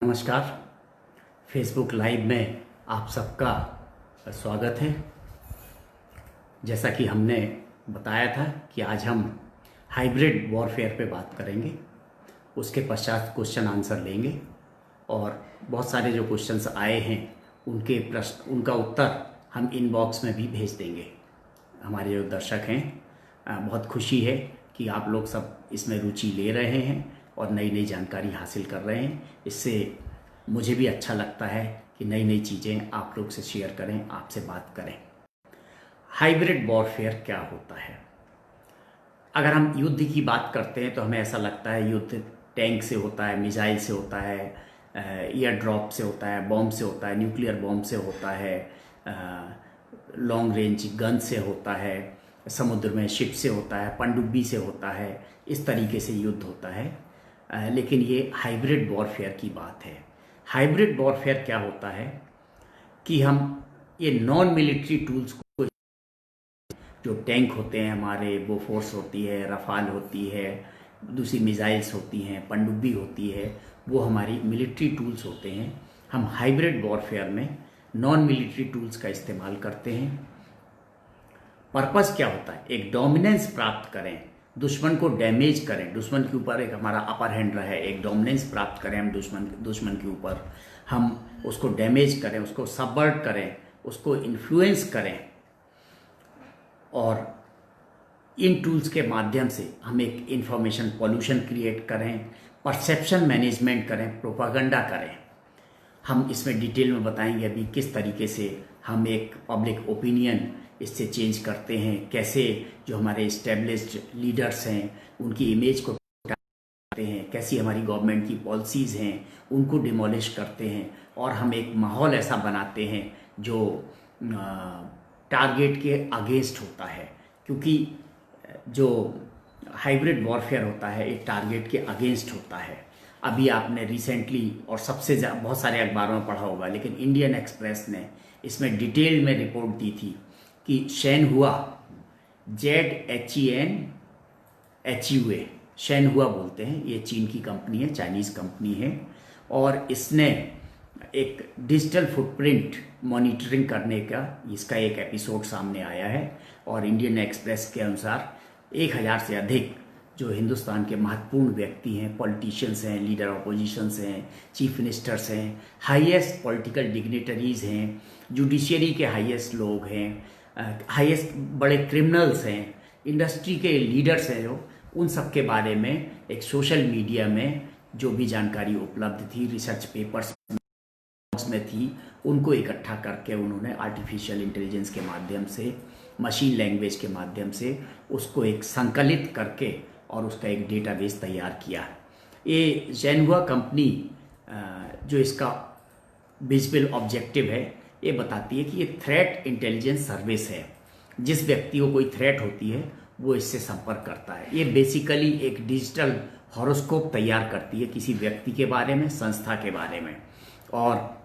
नमस्कार। Facebook live में आप सबका स्वागत है। जैसा कि हमने बताया था कि आज हम हाइब्रिड वॉरफेयर पे बात करेंगे, उसके पश्चात क्वेश्चन आंसर लेंगे और बहुत सारे जो क्वेश्चंस आए हैं उनका उत्तर हम इनबॉक्स में भी भेज देंगे। हमारे जो दर्शक हैं, बहुत खुशी है कि आप लोग सब इसमें रुचि ले रहे हैं और नई नई जानकारी हासिल कर रहे हैं। इससे मुझे भी अच्छा लगता है कि नई नई चीज़ें आप लोग से शेयर करें, आपसे बात करें। हाइब्रिड वॉरफेयर क्या होता है? अगर हम युद्ध की बात करते हैं तो हमें ऐसा लगता है युद्ध टैंक से होता है, मिसाइल से होता है, एयर ड्रॉप से होता है, बॉम्ब से होता है, न्यूक्लियर बॉम्ब से होता है, लॉन्ग रेंज गन से होता है, समुद्र में शिप से होता है, पनडुब्बी से होता है। इस तरीके से युद्ध होता है। लेकिन ये हाइब्रिड वॉरफेयर की बात है। हाइब्रिड वॉरफेयर क्या होता है कि हम ये नॉन मिलिट्री टूल्स को, जो टैंक होते हैं हमारे, बोफोर्स होती है, रफाल होती है, दूसरी मिसाइल्स होती हैं, पनडुब्बी होती है, वो हमारी मिलिट्री टूल्स होते हैं। हम हाइब्रिड वॉरफेयर में नॉन मिलिट्री टूल्स का इस्तेमाल करते हैं। पर्पस क्या होता है? एक डोमिनेंस प्राप्त करें, दुश्मन को डैमेज करें, दुश्मन के ऊपर एक हमारा अपर हैंड रहे, एक डोमिनेंस प्राप्त करें हम दुश्मन के ऊपर, हम उसको डैमेज करें, उसको सबवर्ट करें, उसको इन्फ्लुएंस करें और इन टूल्स के माध्यम से हम एक इंफॉर्मेशन पॉल्यूशन क्रिएट करें, परसेप्शन मैनेजमेंट करें, प्रोपागंडा करें। हम इसमें डिटेल में बताएंगे अभी किस तरीके से हम एक पब्लिक ओपिनियन इससे चेंज करते हैं, कैसे जो हमारे इस्टेब्लिश्ड लीडर्स हैं उनकी इमेज को करते हैं, कैसी हमारी गवर्नमेंट की पॉलिसीज़ हैं उनको डिमोलिश करते हैं और हम एक माहौल ऐसा बनाते हैं जो टारगेट के अगेंस्ट होता है। क्योंकि जो हाइब्रिड वॉरफेयर होता है एक टारगेट के अगेंस्ट होता है। अभी आपने रिसेंटली और सबसे बहुत सारे अखबारों में पढ़ा होगा, लेकिन इंडियन एक्सप्रेस ने इसमें डिटेल में रिपोर्ट दी थी कि शेनहुआ, ZHENHUA, शेनहुआ बोलते हैं, ये चीन की कंपनी है, चाइनीज़ कंपनी है, और इसने एक डिजिटल फुटप्रिंट मॉनिटरिंग करने का इसका एक एपिसोड सामने आया है और इंडियन एक्सप्रेस के अनुसार 1000 से अधिक जो हिंदुस्तान के महत्वपूर्ण व्यक्ति हैं, पॉलिटिशियंस हैं, लीडर ऑपोजिशंस हैं, चीफ मिनिस्टर्स हैं, हाईएस्ट पॉलिटिकल डिग्निटरीज हैं, जुडिशियरी के हाईएस्ट लोग हैं, हाईएस्ट बड़े क्रिमिनल्स हैं, इंडस्ट्री के लीडर्स हैं, जो उन सब के बारे में एक सोशल मीडिया में जो भी जानकारी उपलब्ध थी, रिसर्च पेपर्स में थी, उनको इकट्ठा करके उन्होंने आर्टिफिशियल इंटेलिजेंस के माध्यम से, मशीन लैंग्वेज के माध्यम से उसको एक संकलित करके और उसका एक डेटाबेस तैयार किया। ये जेनहुआ कंपनी जो इसका विजिबल ऑब्जेक्टिव है, ये बताती है कि ये थ्रेट इंटेलिजेंस सर्विस है। जिस व्यक्ति को कोई थ्रेट होती है वो इससे संपर्क करता है। ये बेसिकली एक डिजिटल हॉरोस्कोप तैयार करती है किसी व्यक्ति के बारे में, संस्था के बारे में, और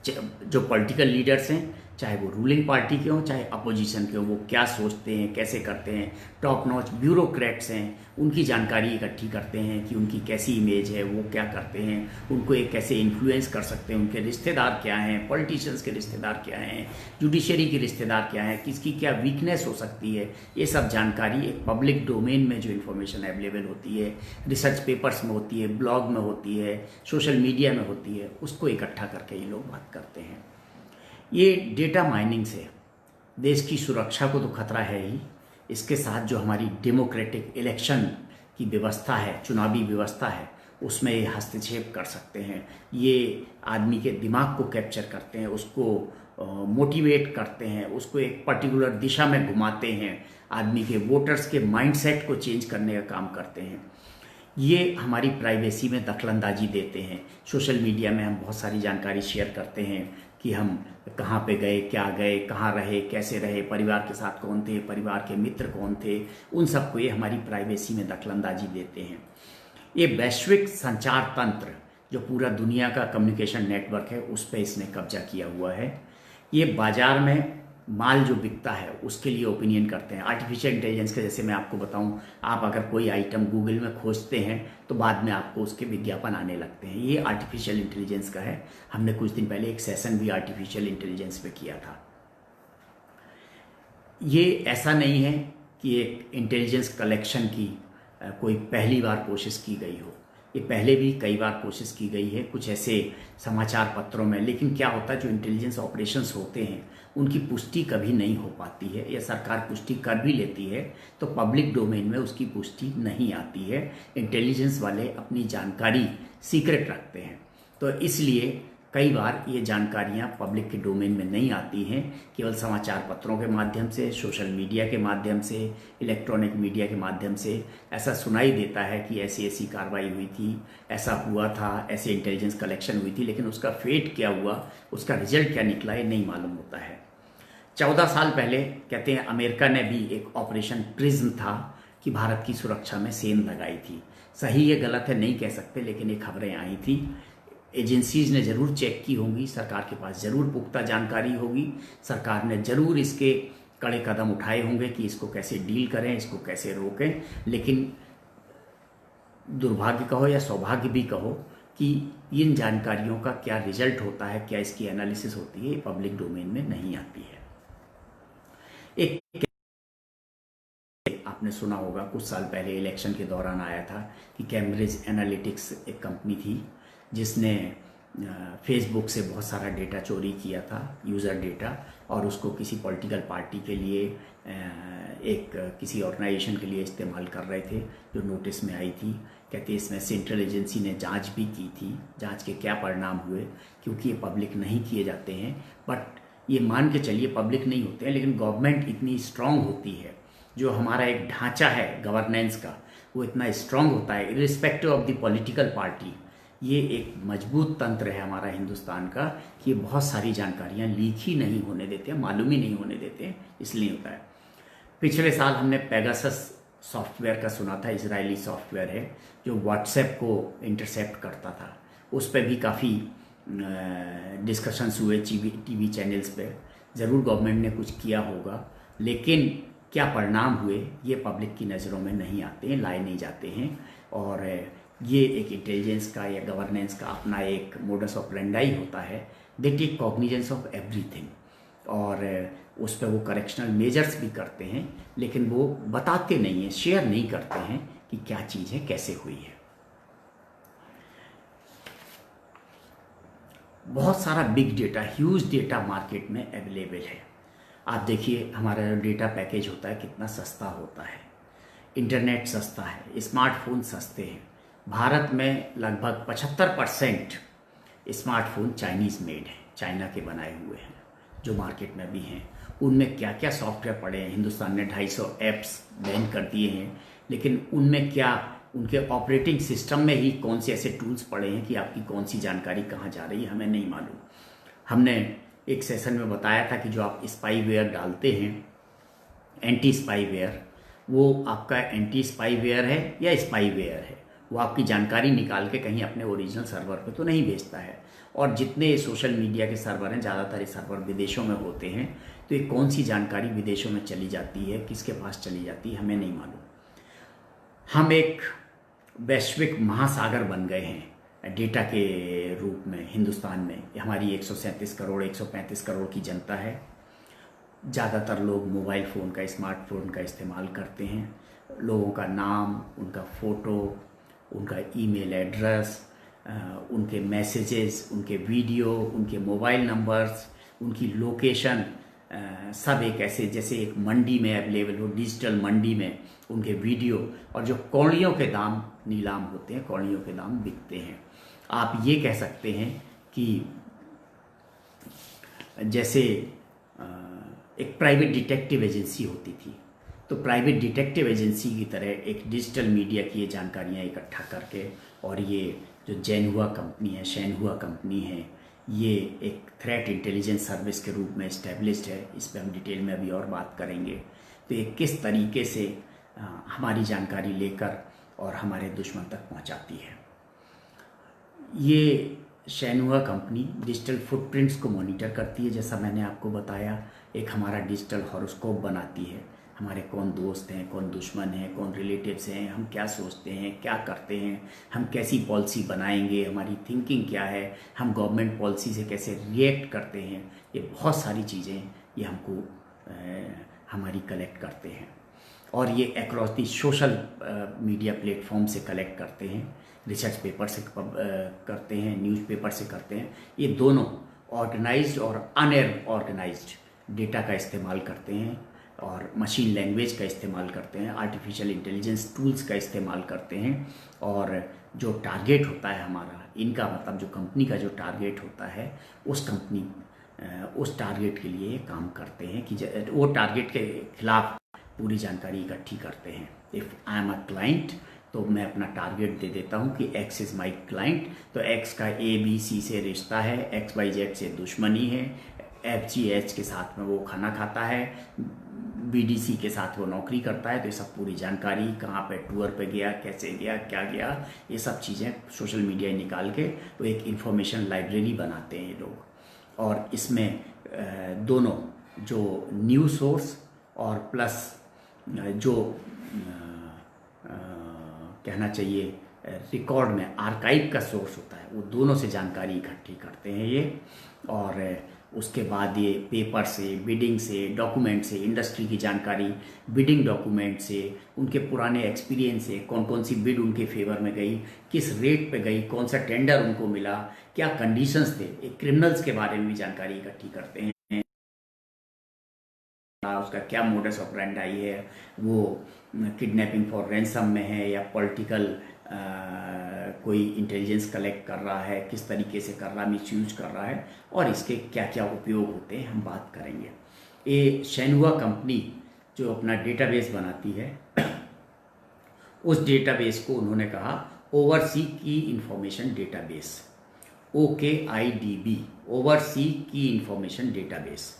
जो पॉलिटिकल लीडर्स हैं, चाहे वो रूलिंग पार्टी के हों चाहे अपोजिशन के हों, वो क्या सोचते हैं, कैसे करते हैं, टॉप नॉच ब्यूरोक्रेट्स हैं, उनकी जानकारी इकट्ठी करते हैं कि उनकी कैसी इमेज है, वो क्या करते हैं, उनको एक कैसे इन्फ्लुएंस कर सकते हैं, उनके रिश्तेदार क्या हैं, पॉलिटिशियंस के रिश्तेदार क्या हैं, जुडिशरी के रिश्तेदार क्या हैं, किसकी क्या वीकनेस हो सकती है, ये सब जानकारी एक पब्लिक डोमेन में जो इन्फॉर्मेशन अवेलेबल होती है, रिसर्च पेपर्स में होती है, ब्लॉग में होती है, सोशल मीडिया में होती है, उसको इकट्ठा करके ये लोग बात करते हैं। ये डेटा माइनिंग से देश की सुरक्षा को तो खतरा है ही, इसके साथ जो हमारी डेमोक्रेटिक इलेक्शन की व्यवस्था है, चुनावी व्यवस्था है, उसमें ये हस्तक्षेप कर सकते हैं। ये आदमी के दिमाग को कैप्चर करते हैं, उसको मोटिवेट करते हैं, उसको एक पर्टिकुलर दिशा में घुमाते हैं, आदमी के वोटर्स के माइंडसेट को चेंज करने का काम करते हैं। ये हमारी प्राइवेसी में दखलंदाजी देते हैं। सोशल मीडिया में हम बहुत सारी जानकारी शेयर करते हैं कि हम कहाँ पे गए, क्या गए, कहाँ रहे, कैसे रहे, परिवार के साथ कौन थे, परिवार के मित्र कौन थे, उन सबको ये हमारी प्राइवेसी में दखलंदाजी देते हैं। ये वैश्विक संचार तंत्र जो पूरा दुनिया का कम्युनिकेशन नेटवर्क है, उस पर इसने कब्जा किया हुआ है। ये बाजार में माल जो बिकता है उसके लिए ओपिनियन करते हैं। आर्टिफिशियल इंटेलिजेंस का जैसे मैं आपको बताऊं, आप अगर कोई आइटम गूगल में खोजते हैं तो बाद में आपको उसके विज्ञापन आने लगते हैं, ये आर्टिफिशियल इंटेलिजेंस का है। हमने कुछ दिन पहले एक सेशन भी आर्टिफिशियल इंटेलिजेंस पे किया था। ये ऐसा नहीं है कि एक इंटेलिजेंस कलेक्शन की कोई पहली बार कोशिश की गई हो, ये पहले भी कई बार कोशिश की गई है कुछ ऐसे समाचार पत्रों में। लेकिन क्या होता है, जो इंटेलिजेंस ऑपरेशंस होते हैं उनकी पुष्टि कभी नहीं हो पाती है, या सरकार पुष्टि कर भी लेती है तो पब्लिक डोमेन में उसकी पुष्टि नहीं आती है। इंटेलिजेंस वाले अपनी जानकारी सीक्रेट रखते हैं, तो इसलिए कई बार ये जानकारियाँ पब्लिक के डोमेन में नहीं आती हैं। केवल समाचार पत्रों के माध्यम से, सोशल मीडिया के माध्यम से, इलेक्ट्रॉनिक मीडिया के माध्यम से ऐसा सुनाई देता है कि ऐसी ऐसी कार्रवाई हुई थी, ऐसा हुआ था, ऐसे इंटेलिजेंस कलेक्शन हुई थी, लेकिन उसका फेट क्या हुआ, उसका रिजल्ट क्या निकला, ये नहीं मालूम होता है। 14 साल पहले कहते हैं अमेरिका ने भी एक ऑपरेशन प्रिज्म था कि भारत की सुरक्षा में सेंध लगाई थी। सही है गलत है नहीं कह सकते, लेकिन ये खबरें आई थी। एजेंसीज ने ज़रूर चेक की होंगी, सरकार के पास ज़रूर पुख्ता जानकारी होगी, सरकार ने ज़रूर इसके कड़े कदम उठाए होंगे कि इसको कैसे डील करें, इसको कैसे रोकें। लेकिन दुर्भाग्य कहो या सौभाग्य भी कहो कि इन जानकारियों का क्या रिजल्ट होता है, क्या इसकी एनालिसिस होती है, ये पब्लिक डोमेन में नहीं आती है। एक आपने सुना होगा कुछ साल पहले इलेक्शन के दौरान आया था कि कैम्ब्रिज एनालिटिक्स एक कंपनी थी जिसने फेसबुक से बहुत सारा डेटा चोरी किया था, यूज़र डेटा, और उसको किसी पॉलिटिकल पार्टी के लिए, एक किसी ऑर्गेनाइजेशन के लिए इस्तेमाल कर रहे थे, जो नोटिस में आई थी। कहते हैं इसमें सेंट्रल एजेंसी ने जांच भी की थी। जांच के क्या परिणाम हुए, क्योंकि ये पब्लिक नहीं किए जाते हैं, बट ये मान के चलिए पब्लिक नहीं होते हैं, लेकिन गवर्नमेंट इतनी स्ट्रांग होती है, जो हमारा एक ढांचा है गवर्नेंस का वो इतना स्ट्रांग होता है irrespective of the political party. ये एक मजबूत तंत्र है हमारा हिंदुस्तान का कि बहुत सारी जानकारियाँ लीक ही नहीं होने देते हैं, मालूम ही नहीं होने देते हैं, इसलिए होता है। पिछले साल हमने पेगासस सॉफ्टवेयर का सुना था, इजरायली सॉफ्टवेयर है जो व्हाट्सएप को इंटरसेप्ट करता था। उस पर भी काफ़ी डिस्कशंस हुए टीवी चैनल्स पे। ज़रूर गवर्नमेंट ने कुछ किया होगा, लेकिन क्या परिणाम हुए ये पब्लिक की नज़रों में नहीं आते हैं, लाए नहीं जाते हैं। और ये एक इंटेलिजेंस का या गवर्नेंस का अपना एक मोडस ऑपरेंडाई होता है। They take cognizance of everything, और उस पर वो करेक्शनल मेजर्स भी करते हैं, लेकिन वो बताते नहीं हैं, शेयर नहीं करते हैं कि क्या चीज़ है, कैसे हुई है। बहुत सारा big data, huge data market में अवेलेबल है। आप देखिए हमारा जो डेटा पैकेज होता है कितना सस्ता होता है, इंटरनेट सस्ता है, स्मार्टफोन सस्ते हैं। भारत में लगभग 75% स्मार्टफोन चाइनीज़ मेड हैं, चाइना के बनाए हुए हैं, जो मार्केट में भी हैं। उनमें क्या क्या सॉफ्टवेयर पड़े हैं, हिंदुस्तान ने 250 ऐप्स बैन कर दिए हैं, लेकिन उनमें क्या उनके ऑपरेटिंग सिस्टम में ही कौन से ऐसे टूल्स पड़े हैं कि आपकी कौन सी जानकारी कहाँ जा रही है हमें नहीं मालूम। हमने एक सेशन में बताया था कि जो आप स्पाईवेयर डालते हैं, एंटी स्पाईवेयर, वो आपका एंटी स्पाईवेयर है या स्पाईवेयर है, वो आपकी जानकारी निकाल के कहीं अपने ओरिजिनल सर्वर पे तो नहीं भेजता है। और जितने सोशल मीडिया के सर्वर हैं, ज़्यादातर ये सर्वर विदेशों में होते हैं, तो ये कौन सी जानकारी विदेशों में चली जाती है, किसके पास चली जाती है, हमें नहीं मालूम। हम एक वैश्विक महासागर बन गए हैं डेटा के रूप में हिंदुस्तान में। हमारी 137 करोड़ 135 करोड़ की जनता है। ज़्यादातर लोग मोबाइल फ़ोन का, स्मार्टफोन का इस्तेमाल करते हैं। लोगों का नाम, उनका फ़ोटो, उनका ईमेल एड्रेस, उनके मैसेजेस, उनके वीडियो, उनके मोबाइल नंबर्स, उनकी लोकेशन, सब एक ऐसे जैसे एक मंडी में अवेलेबल हो, डिजिटल मंडी में उनके वीडियो, और जो कौड़ियों के दाम नीलाम होते हैं, कौड़ियों के दाम बिकते हैं। आप ये कह सकते हैं कि जैसे एक प्राइवेट डिटेक्टिव एजेंसी होती थी, तो प्राइवेट डिटेक्टिव एजेंसी की तरह एक डिजिटल मीडिया की ये जानकारियाँ इकट्ठा करके, और ये जो जेनहुआ कंपनी है, शेनहुआ कंपनी है, ये एक थ्रेट इंटेलिजेंस सर्विस के रूप में इस्टेब्लिश्ड है। इस पर हम डिटेल में अभी और बात करेंगे। तो ये किस तरीके से हमारी जानकारी लेकर और हमारे दुश्मन तक पहुंचाती है। ये शेनहुआ कंपनी डिजिटल फुटप्रिंट्स को मॉनिटर करती है, जैसा मैंने आपको बताया। एक हमारा डिजिटल हॉरोस्कोप बनाती है, हमारे कौन दोस्त हैं, कौन दुश्मन हैं, कौन रिलेटिव्स हैं, हम क्या सोचते हैं, क्या करते हैं, हम कैसी पॉलिसी बनाएंगे, हमारी थिंकिंग क्या है, हम गवर्नमेंट पॉलिसी से कैसे रिएक्ट करते हैं। ये बहुत सारी चीज़ें ये हमको हमारी कलेक्ट करते हैं, और ये across the social media platform से कलेक्ट करते हैं, रिसर्च पेपर से करते हैं, न्यूज़पेपर से करते हैं। ये दोनों ऑर्गेनाइज्ड और अनऑर्गेनाइज्ड डेटा का इस्तेमाल करते हैं, और मशीन लैंग्वेज का इस्तेमाल करते हैं, आर्टिफिशियल इंटेलिजेंस टूल्स का इस्तेमाल करते हैं। और जो टारगेट होता है हमारा, इनका मतलब जो कंपनी का जो टारगेट होता है, उस टारगेट के लिए काम करते हैं कि वो टारगेट के खिलाफ पूरी जानकारी इकट्ठी करते हैं। If I am a client, तो मैं अपना टारगेट दे देता हूँ कि एक्स इज़ माई क्लाइंट, तो एक्स का ABC से रिश्ता है, XYZ से दुश्मनी है, FGH के साथ में वो खाना खाता है, BDC के साथ वो नौकरी करता है। तो ये सब पूरी जानकारी, कहाँ पे टूर पे गया, कैसे गया, क्या गया, ये सब चीज़ें सोशल मीडिया निकाल के वो एक इंफॉर्मेशन लाइब्रेरी बनाते हैं ये लोग। और इसमें दोनों जो न्यूज़ सोर्स और प्लस जो कहना चाहिए रिकॉर्ड में आर्काइव का सोर्स होता है, वो दोनों से जानकारी इकट्ठी करते हैं ये। और उसके बाद ये पेपर से, बिडिंग से, डॉक्यूमेंट से, इंडस्ट्री की जानकारी, बिडिंग डॉक्यूमेंट से, उनके पुराने एक्सपीरियंस से, कौन कौन सी बिड उनके फेवर में गई, किस रेट पे गई, कौन सा टेंडर उनको मिला, क्या कंडीशंस थे, एक क्रिमिनल्स के बारे में भी जानकारी इकट्ठी करते हैं, उसका क्या मोडस ऑपरेंडाई है, वो किडनैपिंग फॉर रैंसम में है या पॉलिटिकल कोई इंटेलिजेंस कलेक्ट कर रहा है, किस तरीके से कर रहा है, मिसयूज कर रहा है, और इसके क्या क्या उपयोग होते हैं हम बात करेंगे। ये शेनहुआ कंपनी जो अपना डेटाबेस बनाती है, उस डेटाबेस को उन्होंने कहा ओवरसी की इंफॉर्मेशन डेटाबेस, OKIDB, ओवरसी की इंफॉर्मेशन डेटाबेस।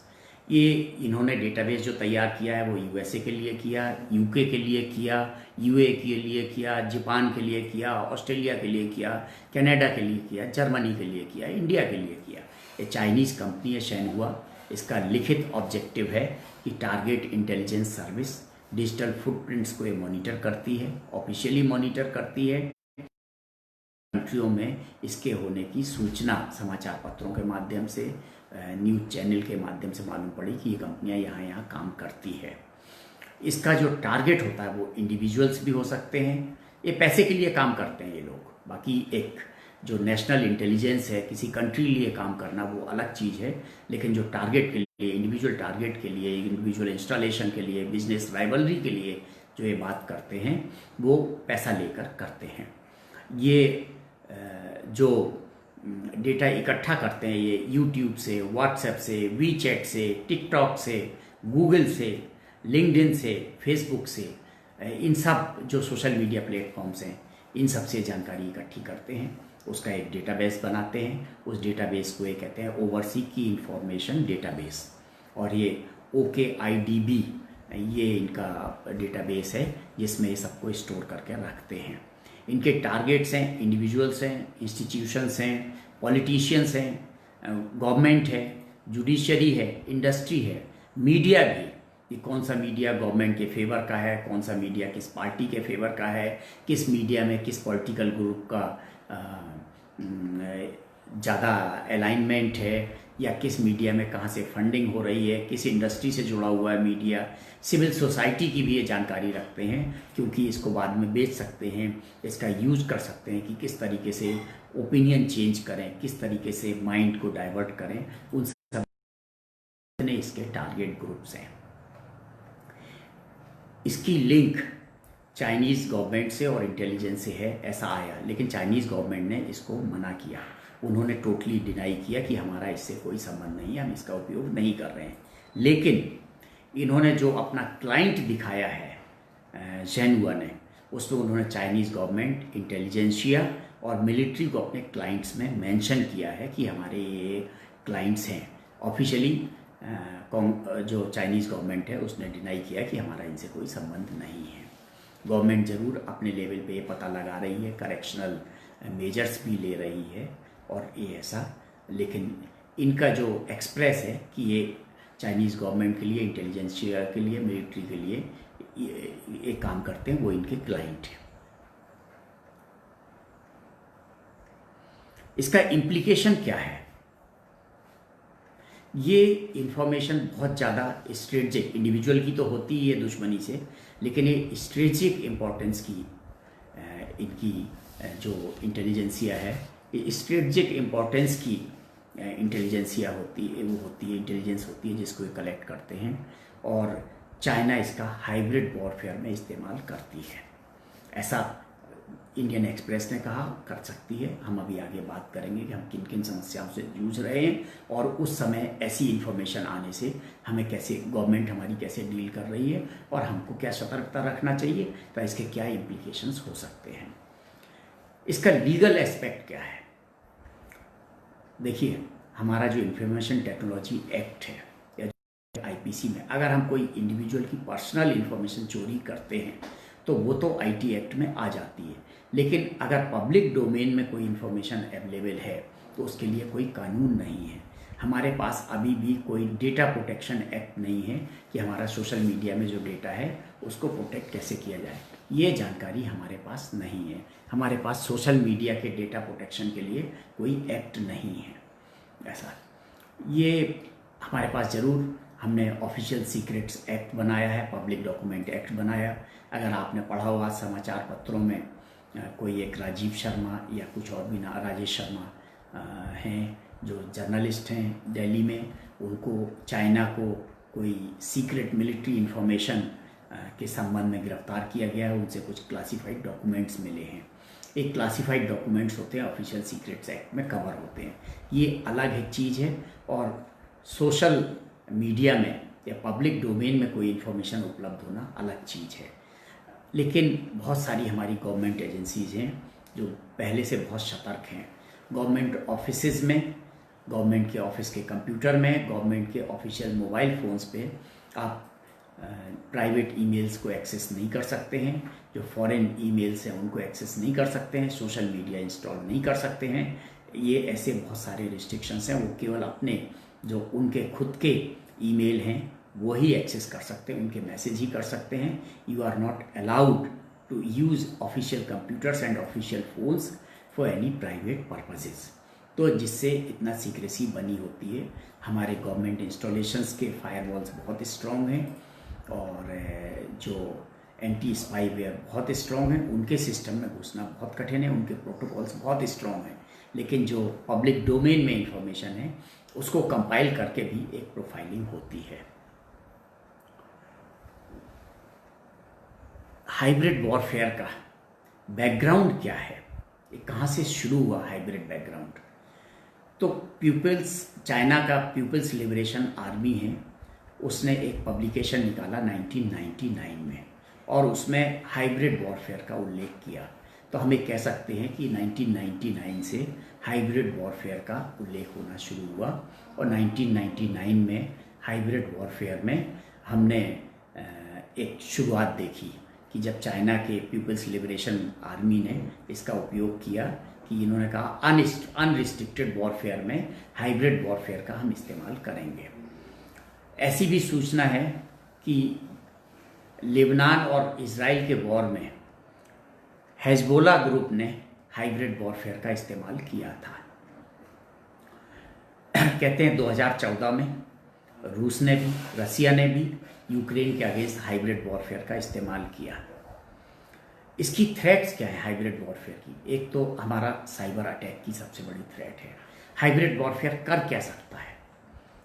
ये इन्होंने डेटाबेस जो तैयार किया है वो USA के लिए किया, UK के लिए किया, UAE के लिए किया, जापान के लिए किया, ऑस्ट्रेलिया के लिए किया, कनाडा के लिए किया, जर्मनी के लिए किया, इंडिया के लिए किया। ये चाइनीज़ कंपनी है शेनहुआ। इसका लिखित ऑब्जेक्टिव है कि target intelligence service digital footprints को ये मॉनिटर करती है, ऑफिशियली मॉनिटर करती है। कंट्रियों में इसके होने की सूचना समाचार पत्रों के माध्यम से, न्यूज़ चैनल के माध्यम से मालूम पड़ी कि ये कंपनियां यहाँ काम करती है। इसका जो टारगेट होता है वो इंडिविजुअल्स भी हो सकते हैं, ये पैसे के लिए काम करते हैं ये लोग। बाकी एक जो नेशनल इंटेलिजेंस है, किसी कंट्री के लिए काम करना, वो अलग चीज़ है। लेकिन जो टारगेट के लिए, इंडिविजुअल टारगेट के लिए, इंडिविजुअल इंस्टॉलेशन के लिए, बिजनेस राइवलरी के लिए जो ये बात करते हैं, वो पैसा लेकर करते हैं। ये जो डेटा इकट्ठा करते हैं ये यूट्यूब से, व्हाट्सएप से, वीचैट से, टिकटॉक से, गूगल से, लिंक्डइन से, फेसबुक से, इन सब जो सोशल मीडिया प्लेटफॉर्म्स हैं, इन सब से जानकारी इकट्ठी करते हैं, उसका एक डेटाबेस बनाते हैं। उस डेटाबेस को ये कहते हैं ओवरसी की इंफॉर्मेशन डेटाबेस। और ये OKIDB ये इनका डेटाबेस है जिसमें ये सबको स्टोर करके रखते हैं। इनके टारगेट्स हैं, इंडिविजुअल्स हैं, इंस्टीट्यूशंस हैं, पॉलिटिशियंस हैं, गवर्नमेंट है, जुडिशरी है, इंडस्ट्री है, मीडिया भी, कि कौन सा मीडिया गवर्नमेंट के फेवर का है, कौन सा मीडिया किस पार्टी के फेवर का है, किस मीडिया में किस पॉलिटिकल ग्रुप का ज़्यादा अलाइनमेंट है, या किस मीडिया में कहाँ से फंडिंग हो रही है, किस इंडस्ट्री से जुड़ा हुआ है मीडिया। सिविल सोसाइटी की भी ये जानकारी रखते हैं, क्योंकि इसको बाद में बेच सकते हैं, इसका यूज़ कर सकते हैं कि किस तरीके से ओपिनियन चेंज करें, किस तरीके से माइंड को डाइवर्ट करें। उन सब ने इसके टारगेट ग्रुप्स हैं। इसकी लिंक चाइनीज़ गवर्नमेंट से और इंटेलिजेंस से है, ऐसा आया, लेकिन चाइनीज़ गवर्नमेंट ने इसको मना किया। उन्होंने टोटली डिनाई किया कि हमारा इससे कोई संबंध नहीं है, हम इसका उपयोग नहीं कर रहे हैं। लेकिन इन्होंने जो अपना क्लाइंट दिखाया है शेनहुआ ने, उसमें उन्होंने चाइनीज़ गवर्नमेंट, इंटेलिजेंसिया और मिलिट्री को अपने क्लाइंट्स में मेंशन किया है कि हमारे ये क्लाइंट्स हैं। ऑफिशियली जो चाइनीज़ गवर्नमेंट है उसने डिनाई किया कि हमारा इनसे कोई संबंध नहीं है। गवर्नमेंट ज़रूर अपने लेवल पे ये पता लगा रही है, करेक्शनल मेजर्स भी ले रही है, और ये ऐसा, लेकिन इनका जो एक्सप्रेस है कि ये चाइनीज़ गवर्नमेंट के लिए, इंटेलिजेंसिया के लिए, मिलिट्री के लिए ये काम करते हैं, वो इनके क्लाइंट हैं। इसका इम्प्लीकेशन क्या है? ये इंफॉर्मेशन बहुत ज़्यादा स्ट्रेटजिक, इंडिविजुअल की तो होती ही है दुश्मनी से, लेकिन ये स्ट्रेटजिक इम्पोर्टेंस की इनकी जो इंटेलिजेंसिया है, ये स्ट्रेटजिक इम्पोर्टेंस की इंटेलिजेंसिया होती है, वो होती है, इंटेलिजेंस होती है जिसको ये कलेक्ट करते हैं, और चाइना इसका हाइब्रिड वॉरफेयर में इस्तेमाल करती है, ऐसा इंडियन एक्सप्रेस ने कहा कर सकती है। हम अभी आगे बात करेंगे कि हम किन किन समस्याओं से जूझ रहे हैं और उस समय ऐसी इन्फॉर्मेशन आने से हमें कैसे, गवर्नमेंट हमारी कैसे डील कर रही है और हमको क्या सतर्कता रखना चाहिए, तो इसके क्या इम्प्लीकेशंस हो सकते हैं। इसका लीगल एस्पेक्ट क्या है? देखिए, हमारा जो इंफॉर्मेशन टेक्नोलॉजी एक्ट है या आईपीसी में, अगर हम कोई इंडिविजुअल की पर्सनल इंफॉर्मेशन चोरी करते हैं तो वो तो आईटी एक्ट में आ जाती है, लेकिन अगर पब्लिक डोमेन में कोई इन्फॉर्मेशन अवेलेबल है तो उसके लिए कोई कानून नहीं है। हमारे पास अभी भी कोई डेटा प्रोटेक्शन एक्ट नहीं है कि हमारा सोशल मीडिया में जो डेटा है उसको प्रोटेक्ट कैसे किया जाए, ये जानकारी हमारे पास नहीं है। हमारे पास सोशल मीडिया के डेटा प्रोटेक्शन के लिए कोई एक्ट नहीं है ऐसा। ये हमारे पास ज़रूर, हमने ऑफिशियल सीक्रेट्स एक्ट बनाया है, पब्लिक डॉक्यूमेंट एक्ट बनाया। अगर आपने पढ़ा होगा समाचार पत्रों में, कोई एक राजीव शर्मा या कुछ और भी ना, राजेश शर्मा हैं जो जर्नलिस्ट हैं दिल्ली में, उनको चाइना को कोई सीक्रेट मिलिट्री इंफॉर्मेशन के संबंध में गिरफ्तार किया गया है। उनसे कुछ क्लासिफाइड डॉक्यूमेंट्स मिले हैं। एक क्लासिफाइड डॉक्यूमेंट्स होते हैं, ऑफिशियल सीक्रेट्स एक्ट में कवर होते हैं, ये अलग एक चीज़ है। और सोशल मीडिया में या पब्लिक डोमेन में कोई इन्फॉर्मेशन उपलब्ध होना अलग चीज़ है। लेकिन बहुत सारी हमारी गवर्नमेंट एजेंसीज़ हैं जो पहले से बहुत सतर्क हैं। गवर्नमेंट ऑफिसेज में, गवर्नमेंट के ऑफिस के कंप्यूटर में, गवर्नमेंट के ऑफिशियल मोबाइल फ़ोन्स पे आप प्राइवेट ईमेल्स को एक्सेस नहीं कर सकते हैं। जो फॉरेन ईमेल्स हैं उनको एक्सेस नहीं कर सकते हैं। सोशल मीडिया इंस्टॉल नहीं कर सकते हैं। ये ऐसे बहुत सारे रिस्ट्रिक्शंस हैं। वो केवल अपने जो उनके खुद के ईमेल हैं वो ही एक्सेस कर सकते हैं, उनके मैसेज ही कर सकते हैं। You are not allowed to use official computers and official phones for any private purposes. तो जिससे इतना सीक्रेसी बनी होती है। हमारे गवर्नमेंट इंस्टॉलेशंस के फायरवॉल्स बहुत स्ट्रॉन्ग हैं और जो एंटी स्पाईवेयर बहुत स्ट्रॉन्ग हैं। उनके सिस्टम में घुसना बहुत कठिन है, उनके प्रोटोकॉल्स बहुत स्ट्रॉन्ग हैं। लेकिन जो पब्लिक डोमेन में इंफॉर्मेशन है उसको कंपाइल करके भी एक प्रोफाइलिंग होती है। हाइब्रिड वॉरफेयर का बैकग्राउंड क्या है, ये कहाँ से शुरू हुआ हाइब्रिड बैकग्राउंड? तो चाइना का पीपल्स लिबरेशन आर्मी है, उसने एक पब्लिकेशन निकाला 1999 में और उसमें हाइब्रिड वॉरफेयर का उल्लेख किया। तो हम ये कह सकते हैं कि 1999 से हाइब्रिड वॉरफेयर का उल्लेख होना शुरू हुआ। और 1999 में हाइब्रिड वॉरफेयर में हमने एक शुरुआत देखी कि जब चाइना के पीपल्स लिबरेशन आर्मी ने इसका उपयोग किया कि इन्होंने कहा अनरिस्ट्रिक्टेड वॉरफेयर में हाइब्रिड वॉरफेयर का हम इस्तेमाल करेंगे। ऐसी भी सूचना है कि लेबनान और इजराइल के वॉर में हेजबोला ग्रुप ने हाइब्रिड वॉरफेयर का इस्तेमाल किया था। कहते हैं 2014 में रूस ने भी, रसिया ने भी यूक्रेन के अगेंस्ट हाइब्रिड वॉरफेयर का इस्तेमाल किया। इसकी थ्रेट्स क्या है हाइब्रिड वॉरफेयर की? एक तो हमारा साइबर अटैक की सबसे बड़ी थ्रेट है। हाइब्रिड वॉरफेयर कर क्या सकता है,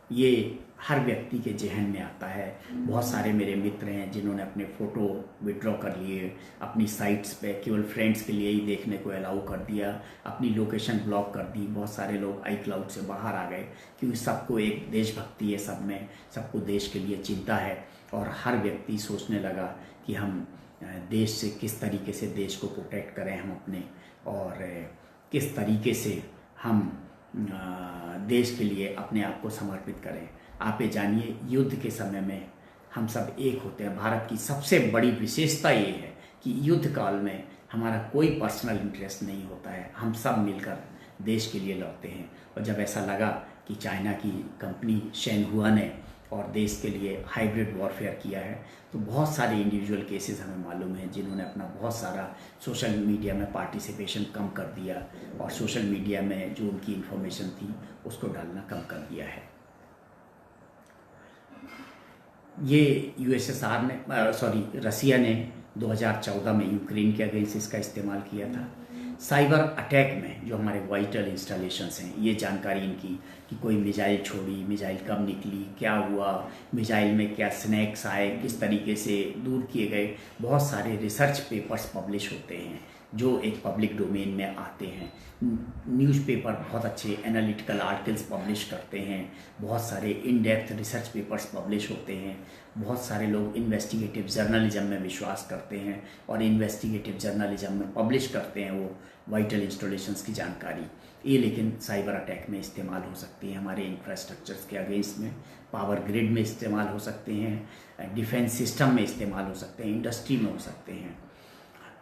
ये हर व्यक्ति के जहन में आता है। बहुत सारे मेरे मित्र हैं जिन्होंने अपने फ़ोटो विड्रॉ कर लिए, अपनी साइट्स पे केवल फ्रेंड्स के लिए ही देखने को अलाउ कर दिया, अपनी लोकेशन ब्लॉक कर दी। बहुत सारे लोग iCloud से बाहर आ गए क्योंकि सबको एक देशभक्ति है, सब में सबको देश के लिए चिंता है। और हर व्यक्ति सोचने लगा कि हम देश से किस तरीके से देश को प्रोटेक्ट करें हम अपने, और किस तरीके से हम देश के लिए अपने आप को समर्पित करें। आप ये जानिए, युद्ध के समय में हम सब एक होते हैं। भारत की सबसे बड़ी विशेषता ये है कि युद्ध काल में हमारा कोई पर्सनल इंटरेस्ट नहीं होता है। हम सब मिलकर देश के लिए लड़ते हैं। और जब ऐसा लगा कि चाइना की कंपनी शेनहुआ ने और देश के लिए हाइब्रिड वॉरफेयर किया है, तो बहुत सारे इंडिविजुअल केसेस हमें मालूम हैं जिन्होंने अपना बहुत सारा सोशल मीडिया में पार्टिसिपेशन कम कर दिया और सोशल मीडिया में जो उनकी इन्फॉर्मेशन थी उसको डालना कम कर दिया है। ये रसिया ने 2014 में यूक्रेन के अगेंस्ट इसका इस्तेमाल किया था। साइबर अटैक में जो हमारे वाइटल इंस्टॉलेशंस हैं, ये जानकारी इनकी कि कोई मिसाइल छोड़ी, मिसाइल कब निकली, क्या हुआ, मिसाइल में क्या स्नैक्स आए, किस तरीके से दूर किए गए, बहुत सारे रिसर्च पेपर्स पब्लिश होते हैं जो एक पब्लिक डोमेन में आते हैं। न्यूज़पेपर बहुत अच्छे एनालिटिकल आर्टिकल्स पब्लिश करते हैं, बहुत सारे in depth research papers publish होते हैं। बहुत सारे लोग इन्वेस्टिगेटिव जर्नलिज्म में विश्वास करते हैं और इन्वेस्टिगेटिव जर्नलिज्म में पब्लिश करते हैं वो वाइटल इंस्टॉलेशंस की जानकारी। ये लेकिन साइबर अटैक में इस्तेमाल हो सकती है, हमारे इंफ्रास्ट्रक्चर्स के अगेंस्ट में, पावर ग्रिड में इस्तेमाल हो सकते हैं, डिफेंस सिस्टम में इस्तेमाल हो सकते हैं, इंडस्ट्री में हो सकते हैं।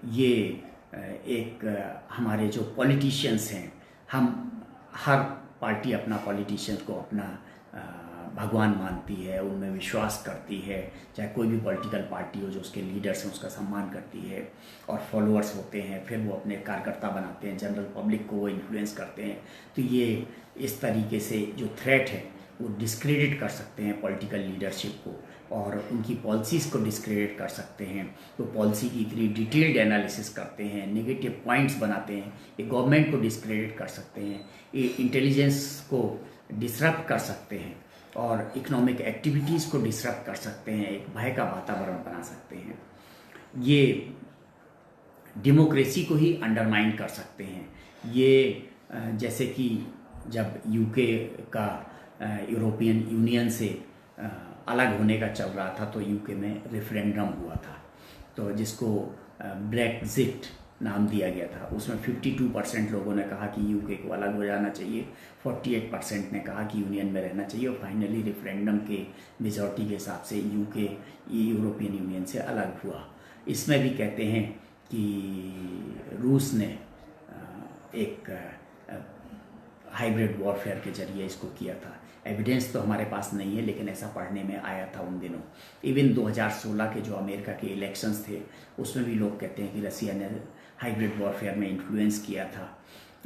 ये एक हमारे जो पॉलिटिशियंस हैं, हम हर पार्टी अपना पॉलिटिशियंस को अपना भगवान मानती है, उनमें विश्वास करती है, चाहे कोई भी पॉलिटिकल पार्टी हो, जो उसके लीडर्स हैं उसका सम्मान करती है और फॉलोअर्स होते हैं, फिर वो अपने कार्यकर्ता बनाते हैं, जनरल पब्लिक को वो इन्फ्लुएंस करते हैं। तो ये इस तरीके से जो थ्रेट है वो डिस्क्रेडिट कर सकते हैं पॉलिटिकल लीडरशिप को और उनकी पॉलिसीज़ को डिस्क्रेडिट कर सकते हैं। तो पॉलिसी की इतनी डिटेल्ड एनालिसिस करते हैं, नेगेटिव पॉइंट्स बनाते हैं, ये गवर्नमेंट को डिस्क्रेडिट कर सकते हैं, ये इंटेलिजेंस को डिसरप्ट कर सकते हैं और इकोनॉमिक एक्टिविटीज़ को डिसरप्ट कर सकते हैं, एक भय का वातावरण बना सकते हैं। ये डेमोक्रेसी को ही अंडरमाइन कर सकते हैं। ये जैसे कि जब यूके का यूरोपियन यूनियन से अलग होने का चल रहा था तो यूके में रेफरेंडम हुआ था, तो जिसको ब्रेक्जिट नाम दिया गया था। उसमें 52% लोगों ने कहा कि यूके को अलग हो जाना चाहिए, 48% ने कहा कि यूनियन में रहना चाहिए और फाइनली रेफरेंडम के मेजॉरिटी के हिसाब से यूके यूरोपियन यूनियन से अलग हुआ। इसमें भी कहते हैं कि रूस ने एक हाइब्रिड वॉरफेयर के जरिए इसको किया था। एविडेंस तो हमारे पास नहीं है, लेकिन ऐसा पढ़ने में आया था उन दिनों। इवन 2016 के जो अमेरिका के इलेक्शंस थे उसमें भी लोग कहते हैं कि रसिया ने हाइब्रिड वॉरफेयर में इन्फ्लुएंस किया था।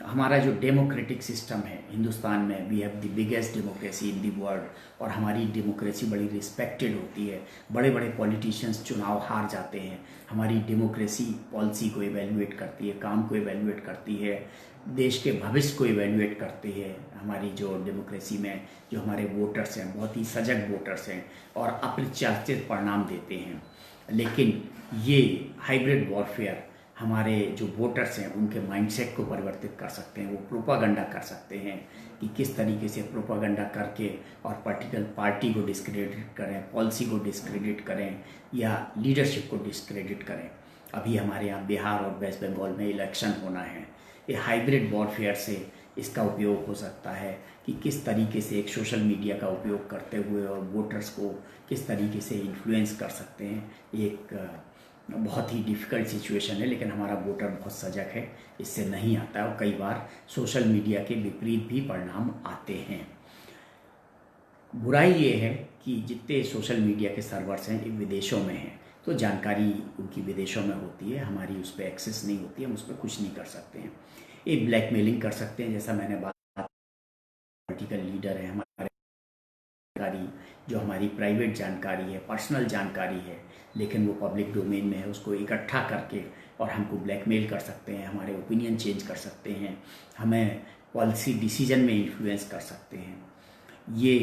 हमारा जो डेमोक्रेटिक सिस्टम है हिंदुस्तान में, we have the biggest democracy in the world और हमारी डेमोक्रेसी बड़ी रिस्पेक्टेड होती है। बड़े बड़े पॉलिटिशियंस चुनाव हार जाते हैं। हमारी डेमोक्रेसी पॉलिसी को इवेल्युएट करती है, काम को इवेल्युएट करती है, देश के भविष्य को इवेल्युएट करती है। हमारी जो डेमोक्रेसी में जो हमारे वोटर्स हैं बहुत ही सजग वोटर्स हैं और अप्रत्याशित परिणाम देते हैं। लेकिन ये हाइब्रिड वॉरफेयर हमारे जो वोटर्स हैं उनके माइंडसेट को परिवर्तित कर सकते हैं। वो प्रोपागंडा कर सकते हैं कि किस तरीके से प्रोपागंडा करके और पर्टिकुलर पार्टी को डिस्क्रेडिट करें, पॉलिसी को डिस्क्रेडिट करें या लीडरशिप को डिस्क्रेडिट करें। अभी हमारे यहाँ बिहार और वेस्ट बंगाल में इलेक्शन होना है। ये हाइब्रिड वॉरफेयर से इसका उपयोग हो सकता है कि किस तरीके से एक सोशल मीडिया का उपयोग करते हुए और वोटर्स को किस तरीके से इन्फ्लुएंस कर सकते हैं। एक बहुत ही डिफ़िकल्ट सिचुएशन है, लेकिन हमारा वोटर बहुत सजग है, इससे नहीं आता है और कई बार सोशल मीडिया के विपरीत भी परिणाम आते हैं। बुराई ये है कि जितने सोशल मीडिया के सर्वर्स हैं ये विदेशों में हैं, तो जानकारी उनकी विदेशों में होती है, हमारी उस पर एक्सेस नहीं होती है, हम उस पर कुछ नहीं कर सकते हैं। ये ब्लैकमेलिंग कर सकते हैं, जैसा मैंने बात, पॉलिटिकल लीडर है हमारे जानकारी जो हमारी प्राइवेट जानकारी है, पर्सनल जानकारी है, लेकिन वो पब्लिक डोमेन में है, उसको इकट्ठा करके और हमको ब्लैकमेल कर सकते हैं, हमारे ओपिनियन चेंज कर सकते हैं, हमें पॉलिसी डिसीजन में इन्फ्लुएंस कर सकते हैं। ये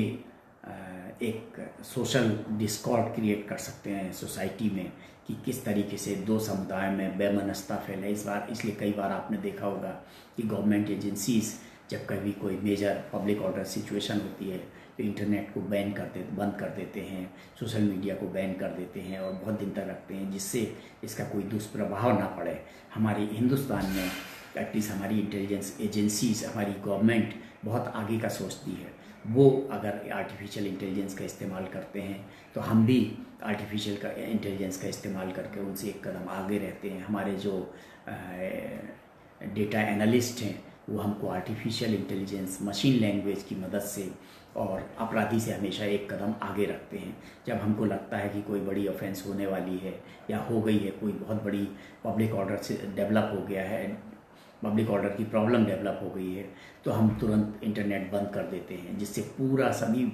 एक सोशल डिस्कॉर्ड क्रिएट कर सकते हैं सोसाइटी में कि किस तरीके से दो समुदाय में बेमनस्ता फैले। इसलिए कई बार आपने देखा होगा कि गवर्नमेंट एजेंसीज़ जब कभी कोई मेजर पब्लिक ऑर्डर सिचुएशन होती है तो इंटरनेट को बंद कर देते हैं, सोशल मीडिया को बैन कर देते हैं और बहुत दिन तक रखते हैं, जिससे इसका कोई दुष्प्रभाव ना पड़े। हमारी हिंदुस्तान में एटलीस्ट हमारी इंटेलिजेंस एजेंसीज, हमारी गवर्नमेंट बहुत आगे का सोचती है। वो अगर आर्टिफिशियल इंटेलिजेंस का इस्तेमाल करते हैं तो हम भी आर्टिफिशियल इंटेलिजेंस का इस्तेमाल करके उनसे एक कदम आगे रहते हैं। हमारे जो डेटा एनालिस्ट हैं वो हमको आर्टिफिशियल इंटेलिजेंस, मशीन लैंग्वेज की मदद से और अपराधी से हमेशा एक कदम आगे रखते हैं। जब हमको लगता है कि कोई बड़ी ऑफेंस होने वाली है या हो गई है, कोई बहुत बड़ी पब्लिक ऑर्डर से डेवलप हो गया है, पब्लिक ऑर्डर की प्रॉब्लम डेवलप हो गई है, तो हम तुरंत इंटरनेट बंद कर देते हैं, जिससे पूरा सभी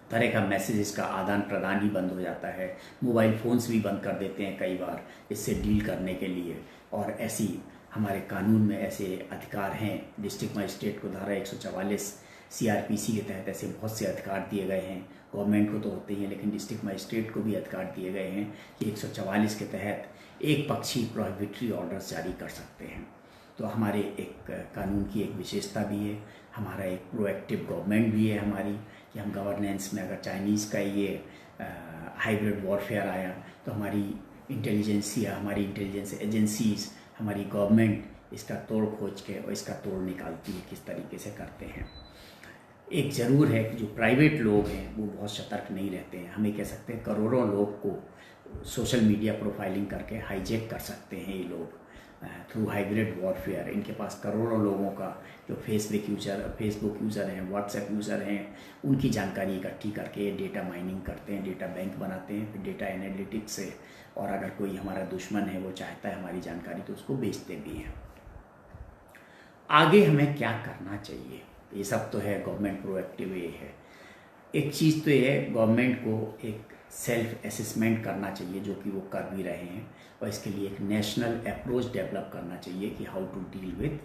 तरह का मैसेजेस का आदान प्रदान ही बंद हो जाता है। मोबाइल फ़ोन्स भी बंद कर देते हैं कई बार इससे डील करने के लिए। और ऐसी हमारे कानून में ऐसे अधिकार हैं, डिस्ट्रिक्ट मजिस्ट्रेट को धारा 144 CRPC के तहत ऐसे बहुत से अधिकार दिए गए हैं। गवर्नमेंट को तो होते ही हैं, लेकिन डिस्ट्रिक्ट मजिस्ट्रेट को भी अधिकार दिए गए हैं कि 144 के तहत एक पक्षी प्रोहिबिटरी ऑर्डर्स जारी कर सकते हैं। तो हमारे एक कानून की एक विशेषता भी है, हमारा एक प्रोएक्टिव गवर्नमेंट भी है हमारी, कि हम गवर्नेंस में अगर चाइनीज़ का ये हाइब्रिड वॉरफेयर आया तो हमारी इंटेलिजेंस या हमारी इंटेलिजेंस एजेंसीज, हमारी गवर्नमेंट इसका तोड़ खोज के और इसका तोड़ निकालती है, किस तरीके से करते हैं। एक ज़रूर है कि जो प्राइवेट लोग हैं वो बहुत सतर्क नहीं रहते हैं। हमें कह सकते हैं करोड़ों लोग को सोशल मीडिया प्रोफाइलिंग करके हाईजैक कर सकते हैं ये लोग थ्रू हाइब्रिड वॉरफेयर। इनके पास करोड़ों लोगों का जो फेसबुक यूज़र हैं, व्हाट्सएप यूज़र हैं, उनकी जानकारी इकट्ठी करके डेटा माइनिंग करते हैं, डेटा बैंक बनाते हैं, फिर डेटा एनालिटिक्स से, और अगर कोई हमारा दुश्मन है वो चाहता है हमारी जानकारी तो उसको बेचते भी हैं। आगे हमें क्या करना चाहिए, ये सब तो है गवर्नमेंट प्रोएक्टिव ये है। एक चीज़ तो ये है, गवर्नमेंट को एक सेल्फ असेसमेंट करना चाहिए, जो कि वो कर भी रहे हैं, और इसके लिए एक नेशनल अप्रोच डेवलप करना चाहिए कि how to deal with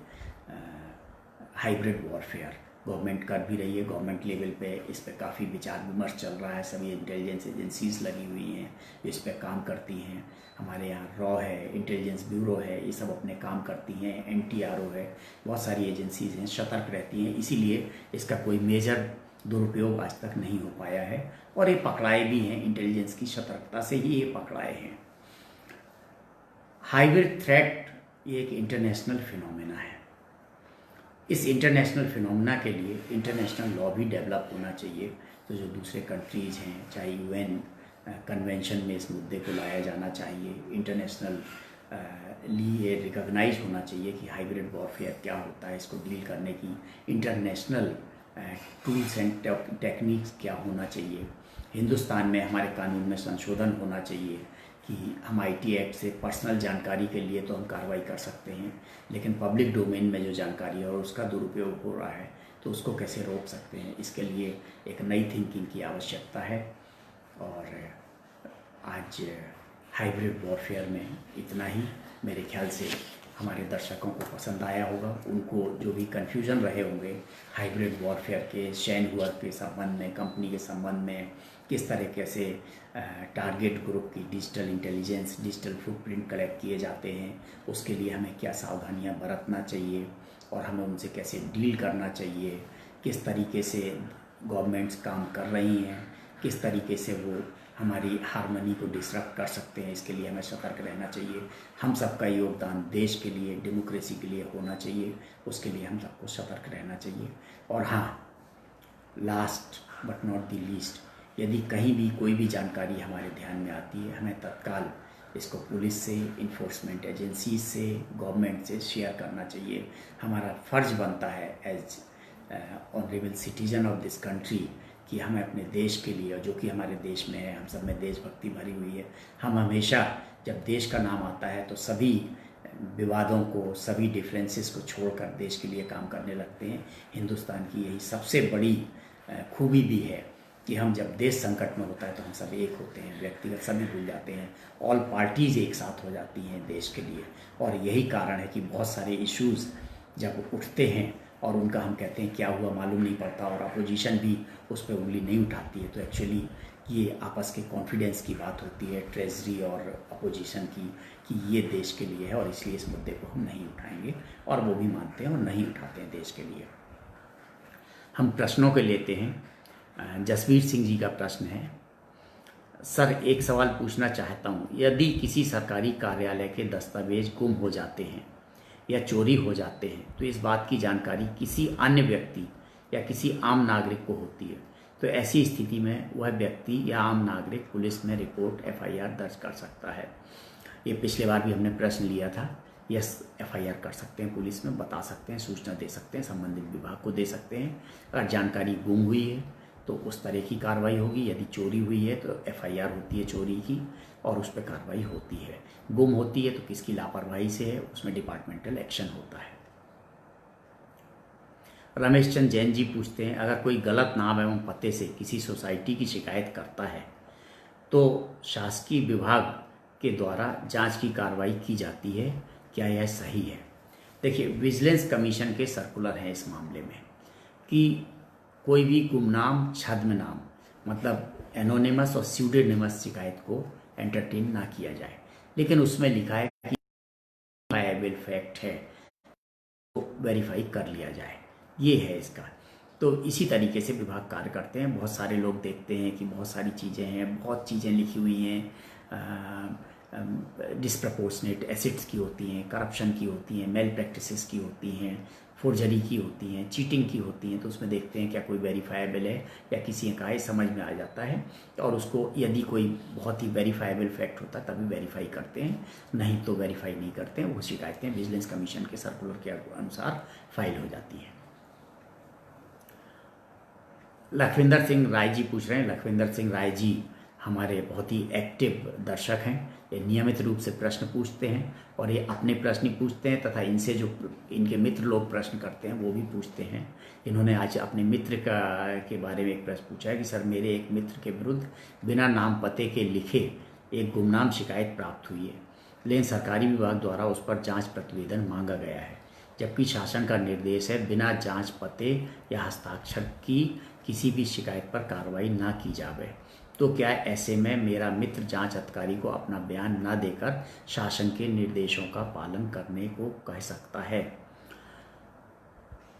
hybrid warfare. Government कर भी रही है, गवर्नमेंट लेवल पे इस पे काफ़ी विचार विमर्श चल रहा है। सभी इंटेलिजेंस एजेंसीज लगी हुई हैं जो इस पे काम करती हैं। हमारे यहाँ रॉ है, इंटेलिजेंस ब्यूरो है, ये सब अपने काम करती हैं। NTRO है, बहुत सारी एजेंसीज हैं, सतर्क रहती हैं। इसीलिए इसका कोई मेजर दुरुपयोग आज तक नहीं हो पाया है, और ये पकड़ाए भी हैं, इंटेलिजेंस की सतर्कता से ही ये पकड़ाए हैं। हाइब्रिड थ्रेट ये एक इंटरनेशनल फिनोमेना है। इस इंटरनेशनल फिनोमेना के लिए इंटरनेशनल लॉ भी डेवलप होना चाहिए। तो जो दूसरे कंट्रीज़ हैं, चाहे UN कन्वेंशन में इस मुद्दे को लाया जाना चाहिए, इंटरनेशनल लिए रिकॉग्नाइज होना चाहिए कि हाइब्रिड वॉरफेयर क्या होता है, इसको डील करने की इंटरनेशनल टूल्स एंड टेक्निक्स क्या होना चाहिए। हिंदुस्तान में हमारे कानून में संशोधन होना चाहिए कि हम IT एक्ट से पर्सनल जानकारी के लिए तो हम कार्रवाई कर सकते हैं, लेकिन पब्लिक डोमेन में जो जानकारी है और उसका दुरुपयोग हो रहा है तो उसको कैसे रोक सकते हैं। इसके लिए एक नई थिंकिंग की आवश्यकता है। और आज हाइब्रिड वॉरफेयर में इतना ही। मेरे ख्याल से हमारे दर्शकों को पसंद आया होगा। उनको जो भी कन्फ्यूजन रहे होंगे हाइब्रिड वॉरफेयर के, शैनहुआ के संबंध में, कंपनी के संबंध में, किस तरीके से टारगेट ग्रुप की digital intelligence, digital footprint collect किए जाते हैं, उसके लिए हमें क्या सावधानियां बरतना चाहिए और हमें उनसे कैसे डील करना चाहिए, किस तरीके से गवर्नमेंट्स काम कर रही हैं, किस तरीके से वो हमारी हार्मनी को डिसरप्ट कर सकते हैं, इसके लिए हमें सतर्क रहना चाहिए। हम सबका योगदान देश के लिए, डेमोक्रेसी के लिए होना चाहिए, उसके लिए हम सबको सतर्क रहना चाहिए। और हाँ, last but not the least, यदि कहीं भी कोई भी जानकारी हमारे ध्यान में आती है, हमें तत्काल इसको पुलिस से, इन्फोर्समेंट एजेंसीज से, गवर्नमेंट से शेयर करना चाहिए। हमारा फ़र्ज बनता है as honourable citizen of this country कि हमें अपने देश के लिए, जो कि हमारे देश में है, हम सब में देशभक्ति भरी हुई है, हम हमेशा जब देश का नाम आता है तो सभी विवादों को, सभी डिफरेंसेस को छोड़कर देश के लिए काम करने लगते हैं। हिंदुस्तान की यही सबसे बड़ी खूबी भी है कि हम जब देश संकट में होता है तो हम सब एक होते हैं, व्यक्तिगत सभी भूल जाते हैं, ऑल पार्टीज़ एक साथ हो जाती हैं देश के लिए। और यही कारण है कि बहुत सारे इश्यूज़ जब उठते हैं और उनका हम कहते हैं क्या हुआ मालूम नहीं पड़ता, और अपोजिशन भी उस पर उंगली नहीं उठाती है, तो एक्चुअली ये आपस के कॉन्फिडेंस की बात होती है ट्रेजरी और अपोजिशन की, कि ये देश के लिए है और इसलिए इस मुद्दे को हम नहीं उठाएंगे, और वो भी मानते हैं और नहीं उठाते हैं देश के लिए। हम प्रश्नों के लेते हैं। जसवीर सिंह जी का प्रश्न है, सर एक सवाल पूछना चाहता हूँ, यदि किसी सरकारी कार्यालय के दस्तावेज गुम हो जाते हैं या चोरी हो जाते हैं तो इस बात की जानकारी किसी अन्य व्यक्ति या किसी आम नागरिक को होती है, तो ऐसी स्थिति में वह व्यक्ति या आम नागरिक पुलिस में रिपोर्ट FIR दर्ज कर सकता है। ये पिछले बार भी हमने प्रश्न लिया था यस एफआईआर कर सकते हैं, पुलिस में बता सकते हैं, सूचना दे सकते हैं, संबंधित विभाग को दे सकते हैं। अगर जानकारी गुम हुई है तो उस तरह की कार्रवाई होगी। यदि चोरी हुई है तो एफआईआर होती है चोरी की और उस पर कार्रवाई होती है। गुम होती है तो किसकी लापरवाही से है, उसमें डिपार्टमेंटल एक्शन होता है। रमेश चंद जैन जी पूछते हैं, अगर कोई गलत नाम एवं पते से किसी सोसाइटी की शिकायत करता है तो शासकीय विभाग के द्वारा जांच की कार्रवाई की जाती है, क्या यह सही है? देखिए, विजिलेंस कमीशन के सर्कुलर हैं इस मामले में कि कोई भी गुमनाम छद्म नाम मतलब एनोनिमस और स्यूडोनिमस शिकायत को एंटरटेन ना किया जाए, लेकिन उसमें लिखा है कि वेरिफाइबल फैक्ट है तो वेरीफाई कर लिया जाए, ये है इसका। तो इसी तरीके से विभाग कार्य करते हैं। बहुत सारे लोग देखते हैं कि बहुत सारी चीज़ें हैं, बहुत चीज़ें लिखी हुई हैं, डिस्प्रपोर्शनेट एसिड्स की होती हैं, करप्शन की होती हैं, मेल प्रैक्टिसेस की होती हैं, फोर्जरी की होती हैं, चीटिंग की होती हैं। तो उसमें देखते हैं क्या कोई वेरीफाइबल है या किसी का है, समझ में आ जाता है। और उसको यदि कोई बहुत ही वेरीफाइबल फैक्ट होता है तभी वेरीफाई करते हैं, नहीं तो वेरीफाई नहीं करते हैं। वो शिकायतें विजिलेंस कमीशन के सर्कुलर के अनुसार फाइल हो जाती हैं। लखविंदर सिंह राय जी पूछ रहे हैं। लखविंदर सिंह राय जी हमारे बहुत ही एक्टिव दर्शक हैं। ये नियमित रूप से प्रश्न पूछते हैं और ये अपने प्रश्न ही पूछते हैं तथा इनसे जो इनके मित्र लोग प्रश्न करते हैं वो भी पूछते हैं। इन्होंने आज अपने मित्र के बारे में एक प्रश्न पूछा है कि सर, मेरे एक मित्र के विरुद्ध बिना नाम पते के लिखे एक गुमनाम शिकायत प्राप्त हुई है, लेकिन सरकारी विभाग द्वारा उस पर जाँच प्रतिवेदन मांगा गया है, जबकि शासन का निर्देश है बिना जाँच पते या हस्ताक्षर की किसी भी शिकायत पर कार्रवाई ना की जावे। तो क्या ऐसे में मेरा मित्र जांच अधिकारी को अपना बयान न देकर शासन के निर्देशों का पालन करने को कह सकता है?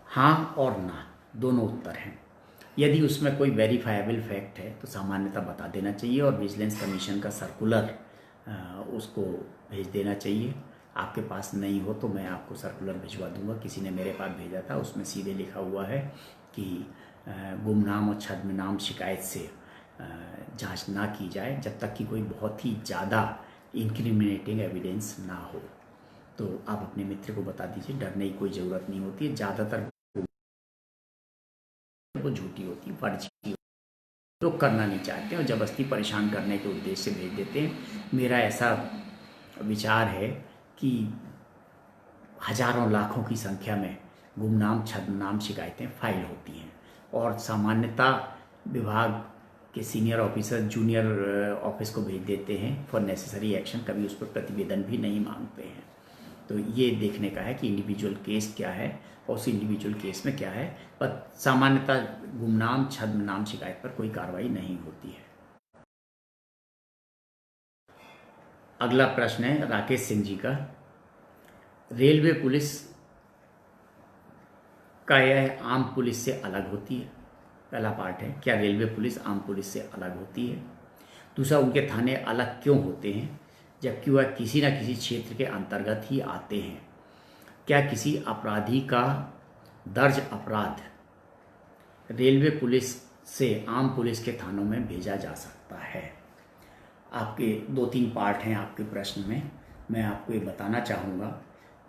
हाँ और ना, दोनों उत्तर हैं। यदि उसमें कोई वेरीफाइबल फैक्ट है तो सामान्यतः बता देना चाहिए और विजिलेंस कमीशन का सर्कुलर उसको भेज देना चाहिए। आपके पास नहीं हो तो मैं आपको सर्कुलर भिजवा दूंगा। किसी ने मेरे पास भेजा था, उसमें सीधे लिखा हुआ है कि गुमनाम और छद्मनाम शिकायत से जांच ना की जाए जब तक कि कोई बहुत ही ज़्यादा इंक्रिमिनेटिंग एविडेंस ना हो। तो आप अपने मित्र को बता दीजिए, डरने की कोई ज़रूरत नहीं होती है। ज़्यादातर वो झूठी होती है, फर्जी लोग करना नहीं चाहते और जबरदस्ती परेशान करने के उद्देश्य से भेज देते हैं। मेरा ऐसा विचार है कि हजारों लाखों की संख्या में गुमनाम छद्मनाम शिकायतें फाइल होती हैं और सामान्यतः विभाग के सीनियर ऑफिसर जूनियर ऑफिस को भेज देते हैं फॉर नेसेसरी एक्शन, कभी उस पर प्रतिवेदन भी नहीं मांगते हैं। तो ये देखने का है कि इंडिविजुअल केस क्या है और उस इंडिविजुअल केस में क्या है, पर सामान्यतः गुमनाम छद्मनाम शिकायत पर कोई कार्रवाई नहीं होती है। अगला प्रश्न है राकेश सिंह जी का। रेलवे पुलिस का यह आम पुलिस से अलग होती है? पहला पार्ट है, क्या रेलवे पुलिस आम पुलिस से अलग होती है? दूसरा, उनके थाने अलग क्यों होते हैं जबकि वह किसी न किसी क्षेत्र के अंतर्गत ही आते हैं? क्या किसी अपराधी का दर्ज अपराध रेलवे पुलिस से आम पुलिस के थानों में भेजा जा सकता है? आपके 2-3 पार्ट हैं आपके प्रश्न में। मैं आपको ये बताना चाहूँगा,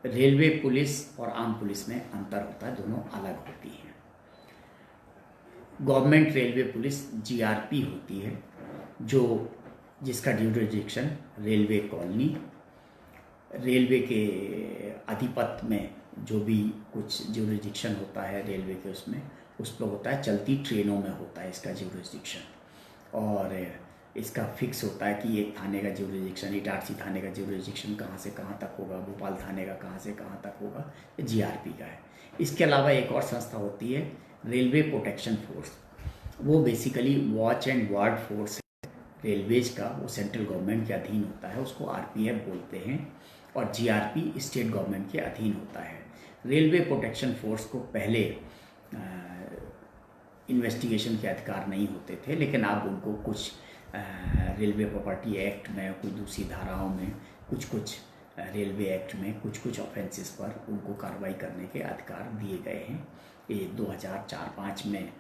रेलवे पुलिस और आम पुलिस में अंतर होता है, दोनों अलग होती हैं। गवर्नमेंट रेलवे पुलिस जीआरपी होती है, जो जिसका ड्यूरिडिक्शन रेलवे कॉलोनी, रेलवे के अधिपत्य में जो भी कुछ ज्यूरिडिक्शन होता है रेलवे के उसमें उस पर होता है, चलती ट्रेनों में होता है इसका ज्यूरिडिक्शन। और इसका फिक्स होता है कि एक थाने का ज्यूरिडिक्शन, इटारसी थाने का ज्यूरिडिक्शन कहाँ से कहाँ तक होगा, भोपाल थाने का कहाँ से कहाँ तक होगा, ये जीआरपी का है। इसके अलावा एक और संस्था होती है रेलवे प्रोटेक्शन फोर्स। वो basically watch and ward force है रेलवेज का, वो सेंट्रल गवर्नमेंट के अधीन होता है, उसको आरपीएफ बोलते हैं। और जीआरपी स्टेट गवर्नमेंट के अधीन होता है। रेलवे प्रोटेक्शन फोर्स को पहले इन्वेस्टिगेशन के अधिकार नहीं होते थे, लेकिन अब उनको कुछ रेलवे प्रॉपर्टी एक्ट में, कुछ दूसरी धाराओं में, कुछ रेलवे एक्ट में कुछ ऑफेंसेस पर उनको कार्रवाई करने के अधिकार दिए गए हैं। ये 2004-05 में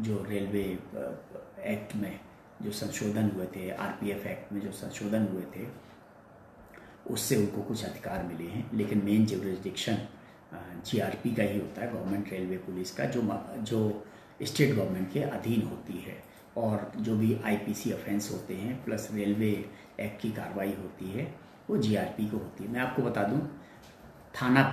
जो रेलवे एक्ट में जो संशोधन हुए थे, आरपीएफ एक्ट में जो संशोधन हुए थे, उससे उनको कुछ अधिकार मिले हैं, लेकिन मेन ज्यूरिसडिक्शन जीआरपी का ही होता है, गवर्नमेंट रेलवे पुलिस का, जो स्टेट गवर्नमेंट के अधीन होती है। और जो भी आईपीसी ऑफेंस होते हैं प्लस रेलवे एक्ट की कार्रवाई होती है वो जीआरपी को होती है। मैं आपको बता दूं, थाना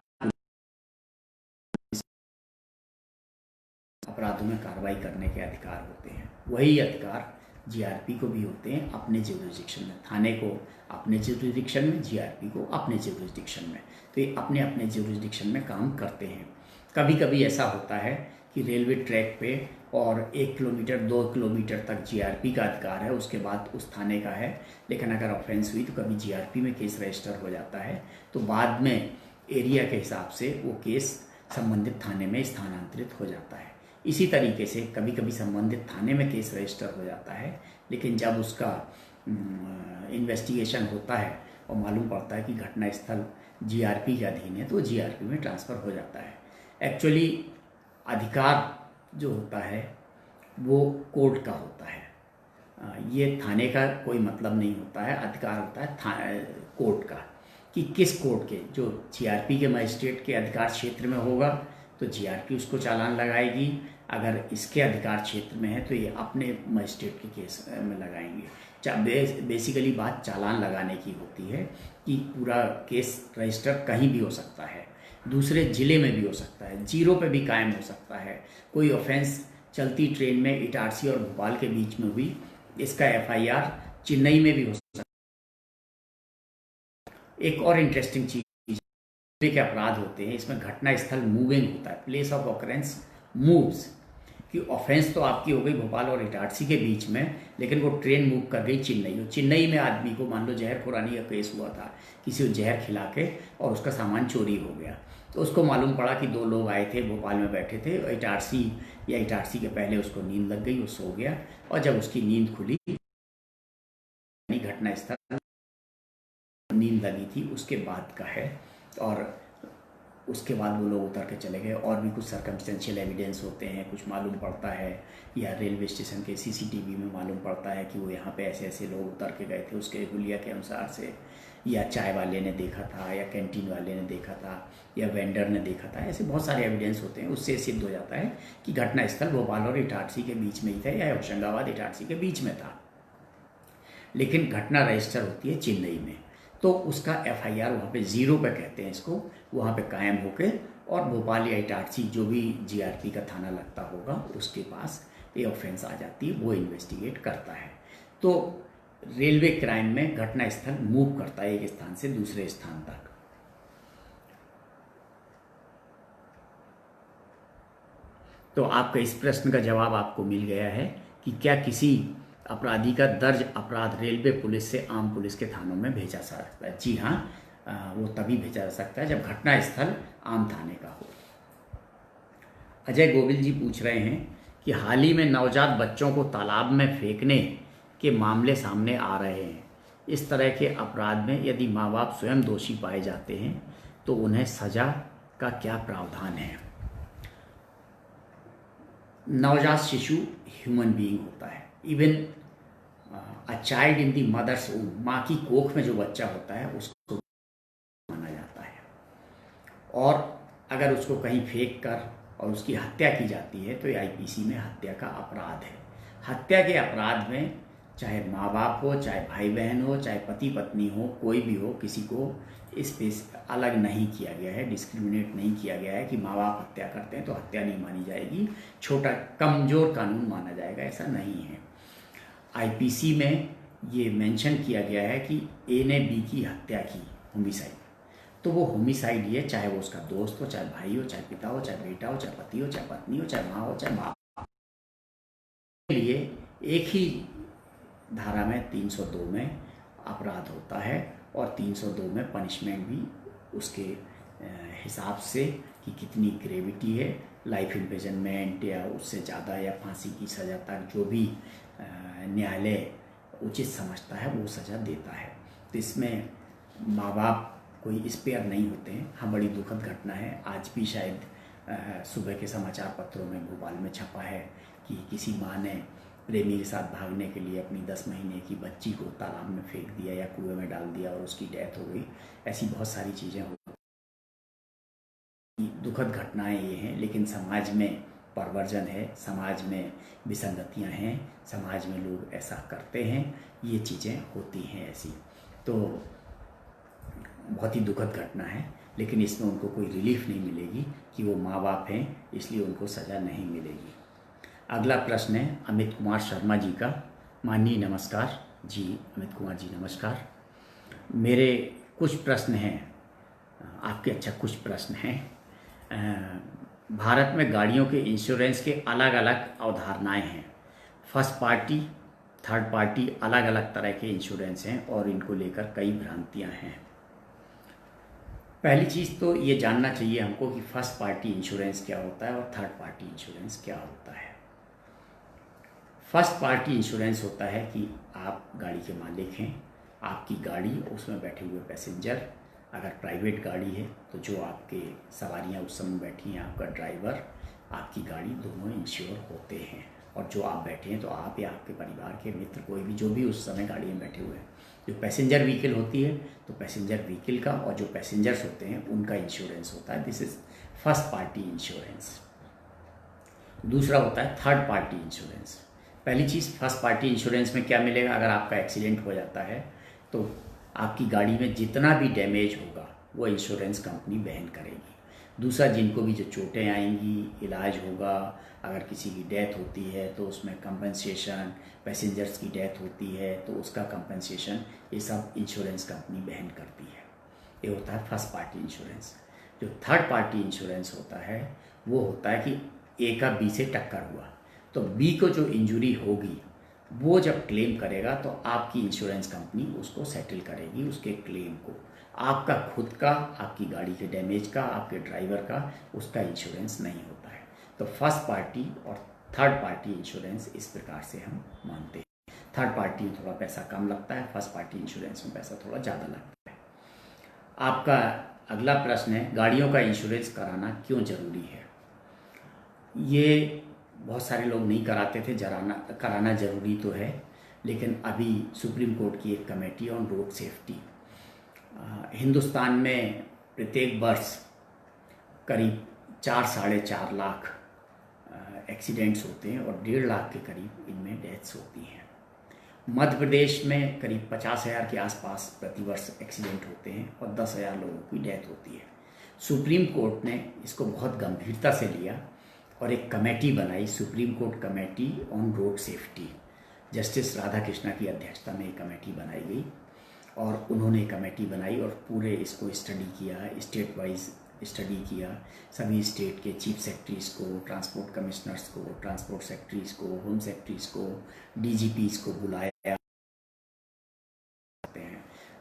अपराधों में कार्रवाई करने के अधिकार होते हैं, वही अधिकार जीआरपी को भी होते हैं अपने ज्यूरिसडिक्शन में। थाने को अपने ज्यूरिसडिक्शन में, जीआरपी को अपने ज्यूरिसडिक्शन में। तो ये अपने अपने ज्यूरिसडिक्शन में काम करते हैं। कभी कभी ऐसा होता है कि रेलवे ट्रैक पे और 1 किलोमीटर 2 किलोमीटर तक जीआरपी का अधिकार है, उसके बाद उस थाने का है। लेकिन अगर ऑफेंस हुई तो कभी जीआरपी में केस रजिस्टर हो जाता है, तो बाद में एरिया के हिसाब से वो केस संबंधित थाने में स्थानांतरित हो जाता है। इसी तरीके से कभी कभी संबंधित थाने में केस रजिस्टर हो जाता है, लेकिन जब उसका इन्वेस्टिगेशन होता है और मालूम पड़ता है कि घटना स्थल जीआरपी के अधीन है, तो जीआरपी में ट्रांसफ़र हो जाता है। एक्चुअली अधिकार जो होता है वो कोर्ट का होता है, ये थाने का कोई मतलब नहीं होता है। अधिकार होता है कोर्ट का, कि किस कोर्ट के, जो जीआरपी के मजिस्ट्रेट के अधिकार क्षेत्र में होगा तो जीआरपी उसको चालान लगाएगी, अगर इसके अधिकार क्षेत्र में है तो ये अपने मजिस्ट्रेट के केस में लगाएंगे। बेसिकली बात चालान लगाने की होती है कि पूरा केस रजिस्टर कहीं भी हो सकता है, दूसरे ज़िले में भी हो सकता है, जीरो पे भी कायम हो सकता है। कोई ऑफेंस चलती ट्रेन में इटारसी और भोपाल के बीच में हुई, इसका एफआईआर चेन्नई में भी हो सकता है। एक और इंटरेस्टिंग चीज़ के अपराध होते हैं, इसमें घटना स्थल मूविंग होता है, प्लेस ऑफ ऑकरेंस मूव्स, कि ऑफेंस तो आपकी हो गई भोपाल और इटारसी के बीच में, लेकिन वो ट्रेन मूव कर गई चेन्नई। और चेन्नई में आदमी को, मान लो जहर खुरानी का केस हुआ था, किसी को जहर खिला के और उसका सामान चोरी हो गया, तो उसको मालूम पड़ा कि 2 लोग आए थे, भोपाल में बैठे थे, और इटारसी के पहले उसको नींद लग गई, वो सो गया, और जब उसकी नींद खुली, घटना स्थल नींद लगी थी उसके बाद का है, और उसके बाद वो लोग उतर के चले गए। और भी कुछ सर्कमस्टेंशियल एविडेंस होते हैं, कुछ मालूम पड़ता है, या रेलवे स्टेशन के सीसीटीवी में मालूम पड़ता है कि वो यहाँ पे ऐसे ऐसे लोग उतर के गए थे, उसके हुलिया के अनुसार से, या चाय वाले ने देखा था, या कैंटीन वाले ने देखा था, या वेंडर ने देखा था। ऐसे बहुत सारे एविडेंस होते हैं, उससे सिद्ध हो जाता है कि घटना स्थल भोपाल और इटारसी के बीच में ही था, या होशंगाबाद इटारसी के बीच में था, लेकिन घटना रजिस्टर होती है चेन्नई में। तो उसका एफआईआर वहाँ पे जीरो पे कहते हैं इसको, वहाँ पे कायम होके, और भोपाल या इटारसी जो भी जीआरपी का थाना लगता होगा उसके पास ये ऑफेंस आ जाती है, वो इन्वेस्टिगेट करता है। तो रेलवे क्राइम में घटना स्थल मूव करता है एक स्थान से दूसरे स्थान तक। तो आपका इस प्रश्न का जवाब आपको मिल गया है कि क्या किसी अपराधी का दर्ज अपराध रेलवे पुलिस से आम पुलिस के थानों में भेजा जा सकता है। जी हाँ, वो तभी भेजा जा सकता है जब घटना स्थल आम थाने का हो। अजय गोविल जी पूछ रहे हैं कि हाल ही में नवजात बच्चों को तालाब में फेंकने के मामले सामने आ रहे हैं। इस तरह के अपराध में यदि माँ बाप स्वयं दोषी पाए जाते हैं तो उन्हें सजा का क्या प्रावधान है। नवजात शिशु ह्यूमन बीइंग होता है, even a child in the mother's womb, माँ की कोख में जो बच्चा होता है उसको माना जाता है। और अगर उसको कहीं फेंक कर और उसकी हत्या की जाती है तो ये आईपीसी में हत्या का अपराध है। हत्या के अपराध में चाहे माँ बाप हो, चाहे भाई बहन हो, चाहे पति पत्नी हो, कोई भी हो, किसी को इस पे अलग नहीं किया गया है, डिस्क्रिमिनेट नहीं किया गया है कि माँ बाप हत्या करते हैं तो हत्या नहीं मानी जाएगी, छोटा कमज़ोर कानून माना जाएगा, ऐसा नहीं है। आईपीसी में ये मेंशन किया गया है कि ए ने बी की हत्या की, होमिसाइड, तो वो होमिसाइड ये, चाहे वो उसका दोस्त हो, चाहे भाई हो, चाहे पिता हो, चाहे बेटा हो, चाहे पति हो, चाहे पत्नी हो, चाहे माँ हो, चाहे बाप, के लिए एक ही धारा में 302 में अपराध होता है, और 302 में पनिशमेंट भी उसके हिसाब से कि कितनी ग्रेविटी है, लाइफ इम्प्रिजनमेंट या उससे ज़्यादा या फांसी की सज़ा तक जो भी न्यायालय उचित समझता है वो सज़ा देता है। तो इसमें माँ बाप कोई स्पेयर नहीं होते हैं। हाँ, बड़ी दुखद घटना है, आज भी शायद सुबह के समाचार पत्रों में भोपाल में छपा है कि किसी माँ ने प्रेमी के साथ भागने के लिए अपनी 10 महीने की बच्ची को तालाब में फेंक दिया या कुएं में डाल दिया और उसकी डेथ हो गई। ऐसी बहुत सारी चीज़ें दुखद घटनाएं ये हैं, लेकिन समाज में परवर्जन है, समाज में विसंगतियां हैं, समाज में लोग ऐसा करते हैं, ये चीज़ें होती हैं ऐसी। तो बहुत ही दुखद घटना है, लेकिन इसमें उनको कोई रिलीफ नहीं मिलेगी कि वो माँ बाप हैं, इसलिए उनको सज़ा नहीं मिलेगी। अगला प्रश्न है अमित कुमार शर्मा जी का। माननीय नमस्कार जी, अमित कुमार जी नमस्कार। मेरे कुछ प्रश्न हैं आपके, अच्छा कुछ प्रश्न हैं। भारत में गाड़ियों के इंश्योरेंस के अलग अलग अवधारणाएं हैं। फर्स्ट पार्टी, थर्ड पार्टी, अलग अलग तरह के इंश्योरेंस हैं और इनको लेकर कई भ्रांतियां हैं। पहली चीज़ तो ये जानना चाहिए हमको कि फर्स्ट पार्टी इंश्योरेंस क्या होता है और थर्ड पार्टी इंश्योरेंस क्या होता है। फर्स्ट पार्टी इंश्योरेंस होता है कि आप गाड़ी के मालिक हैं, आपकी गाड़ी, उसमें बैठे हुए पैसेंजर, अगर प्राइवेट गाड़ी है तो जो आपके सवारियां उस समय बैठी हैं, आपका ड्राइवर, आपकी गाड़ी, दोनों इंश्योर होते हैं। और जो आप बैठे हैं तो आप या आपके परिवार के मित्र, कोई भी जो भी उस समय गाड़ी में बैठे हुए हैं। जो पैसेंजर व्हीकल होती है तो पैसेंजर व्हीकल का और जो पैसेंजर्स होते हैं उनका इंश्योरेंस होता है। This is first party insurance. दूसरा होता है थर्ड पार्टी इंश्योरेंस। पहली चीज़, फर्स्ट पार्टी इंश्योरेंस में क्या मिलेगा, अगर आपका एक्सीडेंट हो जाता है तो आपकी गाड़ी में जितना भी डैमेज होगा वो इंश्योरेंस कंपनी वहन करेगी। दूसरा, जिनको भी जो चोटें आएंगी, इलाज होगा, अगर किसी की डेथ होती है तो उसमें कंपनसेशन, पैसेंजर्स की डेथ होती है तो उसका कंपनसेशन, ये सब इंश्योरेंस कंपनी वहन करती है। ये होता है फर्स्ट पार्टी इंश्योरेंस। जो थर्ड पार्टी इंश्योरेंस होता है वो होता है कि ए का बी से टक्कर हुआ तो बी को जो इंजरी होगी वो जब क्लेम करेगा तो आपकी इंश्योरेंस कंपनी उसको सेटल करेगी, उसके क्लेम को। आपका खुद का, आपकी गाड़ी के डैमेज का, आपके ड्राइवर का, उसका इंश्योरेंस नहीं होता है। तो फर्स्ट पार्टी और थर्ड पार्टी इंश्योरेंस इस प्रकार से हम मानते हैं। थर्ड पार्टी में थोड़ा पैसा कम लगता है, फर्स्ट पार्टी इंश्योरेंस में पैसा थोड़ा ज़्यादा लगता है। आपका अगला प्रश्न है गाड़ियों का इंश्योरेंस कराना क्यों ज़रूरी है। ये बहुत सारे लोग नहीं कराते थे, कराना ज़रूरी तो है, लेकिन अभी सुप्रीम कोर्ट की एक committee on road safety, Hindustan में प्रत्येक वर्ष करीब 4-4.5 लाख एक्सीडेंट्स होते हैं और 1.5 लाख के करीब इनमें डेथ्स होती हैं। मध्य प्रदेश में करीब 50,000 के आसपास प्रतिवर्ष एक्सीडेंट होते हैं और 10,000 लोगों की डेथ होती है। सुप्रीम कोर्ट ने इसको बहुत गंभीरता से लिया और एक कमेटी बनाई, supreme court committee on road safety. Justice Radha Krishna की अध्यक्षता में एक कमेटी बनाई गई और उन्होंने कमेटी बनाई और पूरे इसको स्टडी किया, स्टेट वाइज स्टडी किया। सभी स्टेट के चीफ सेक्रेटरीज को, ट्रांसपोर्ट कमिश्नर्स को, ट्रांसपोर्ट सेक्रेटरीज को, होम सेक्रेटरीज को, डीजीपीज को बुलाया,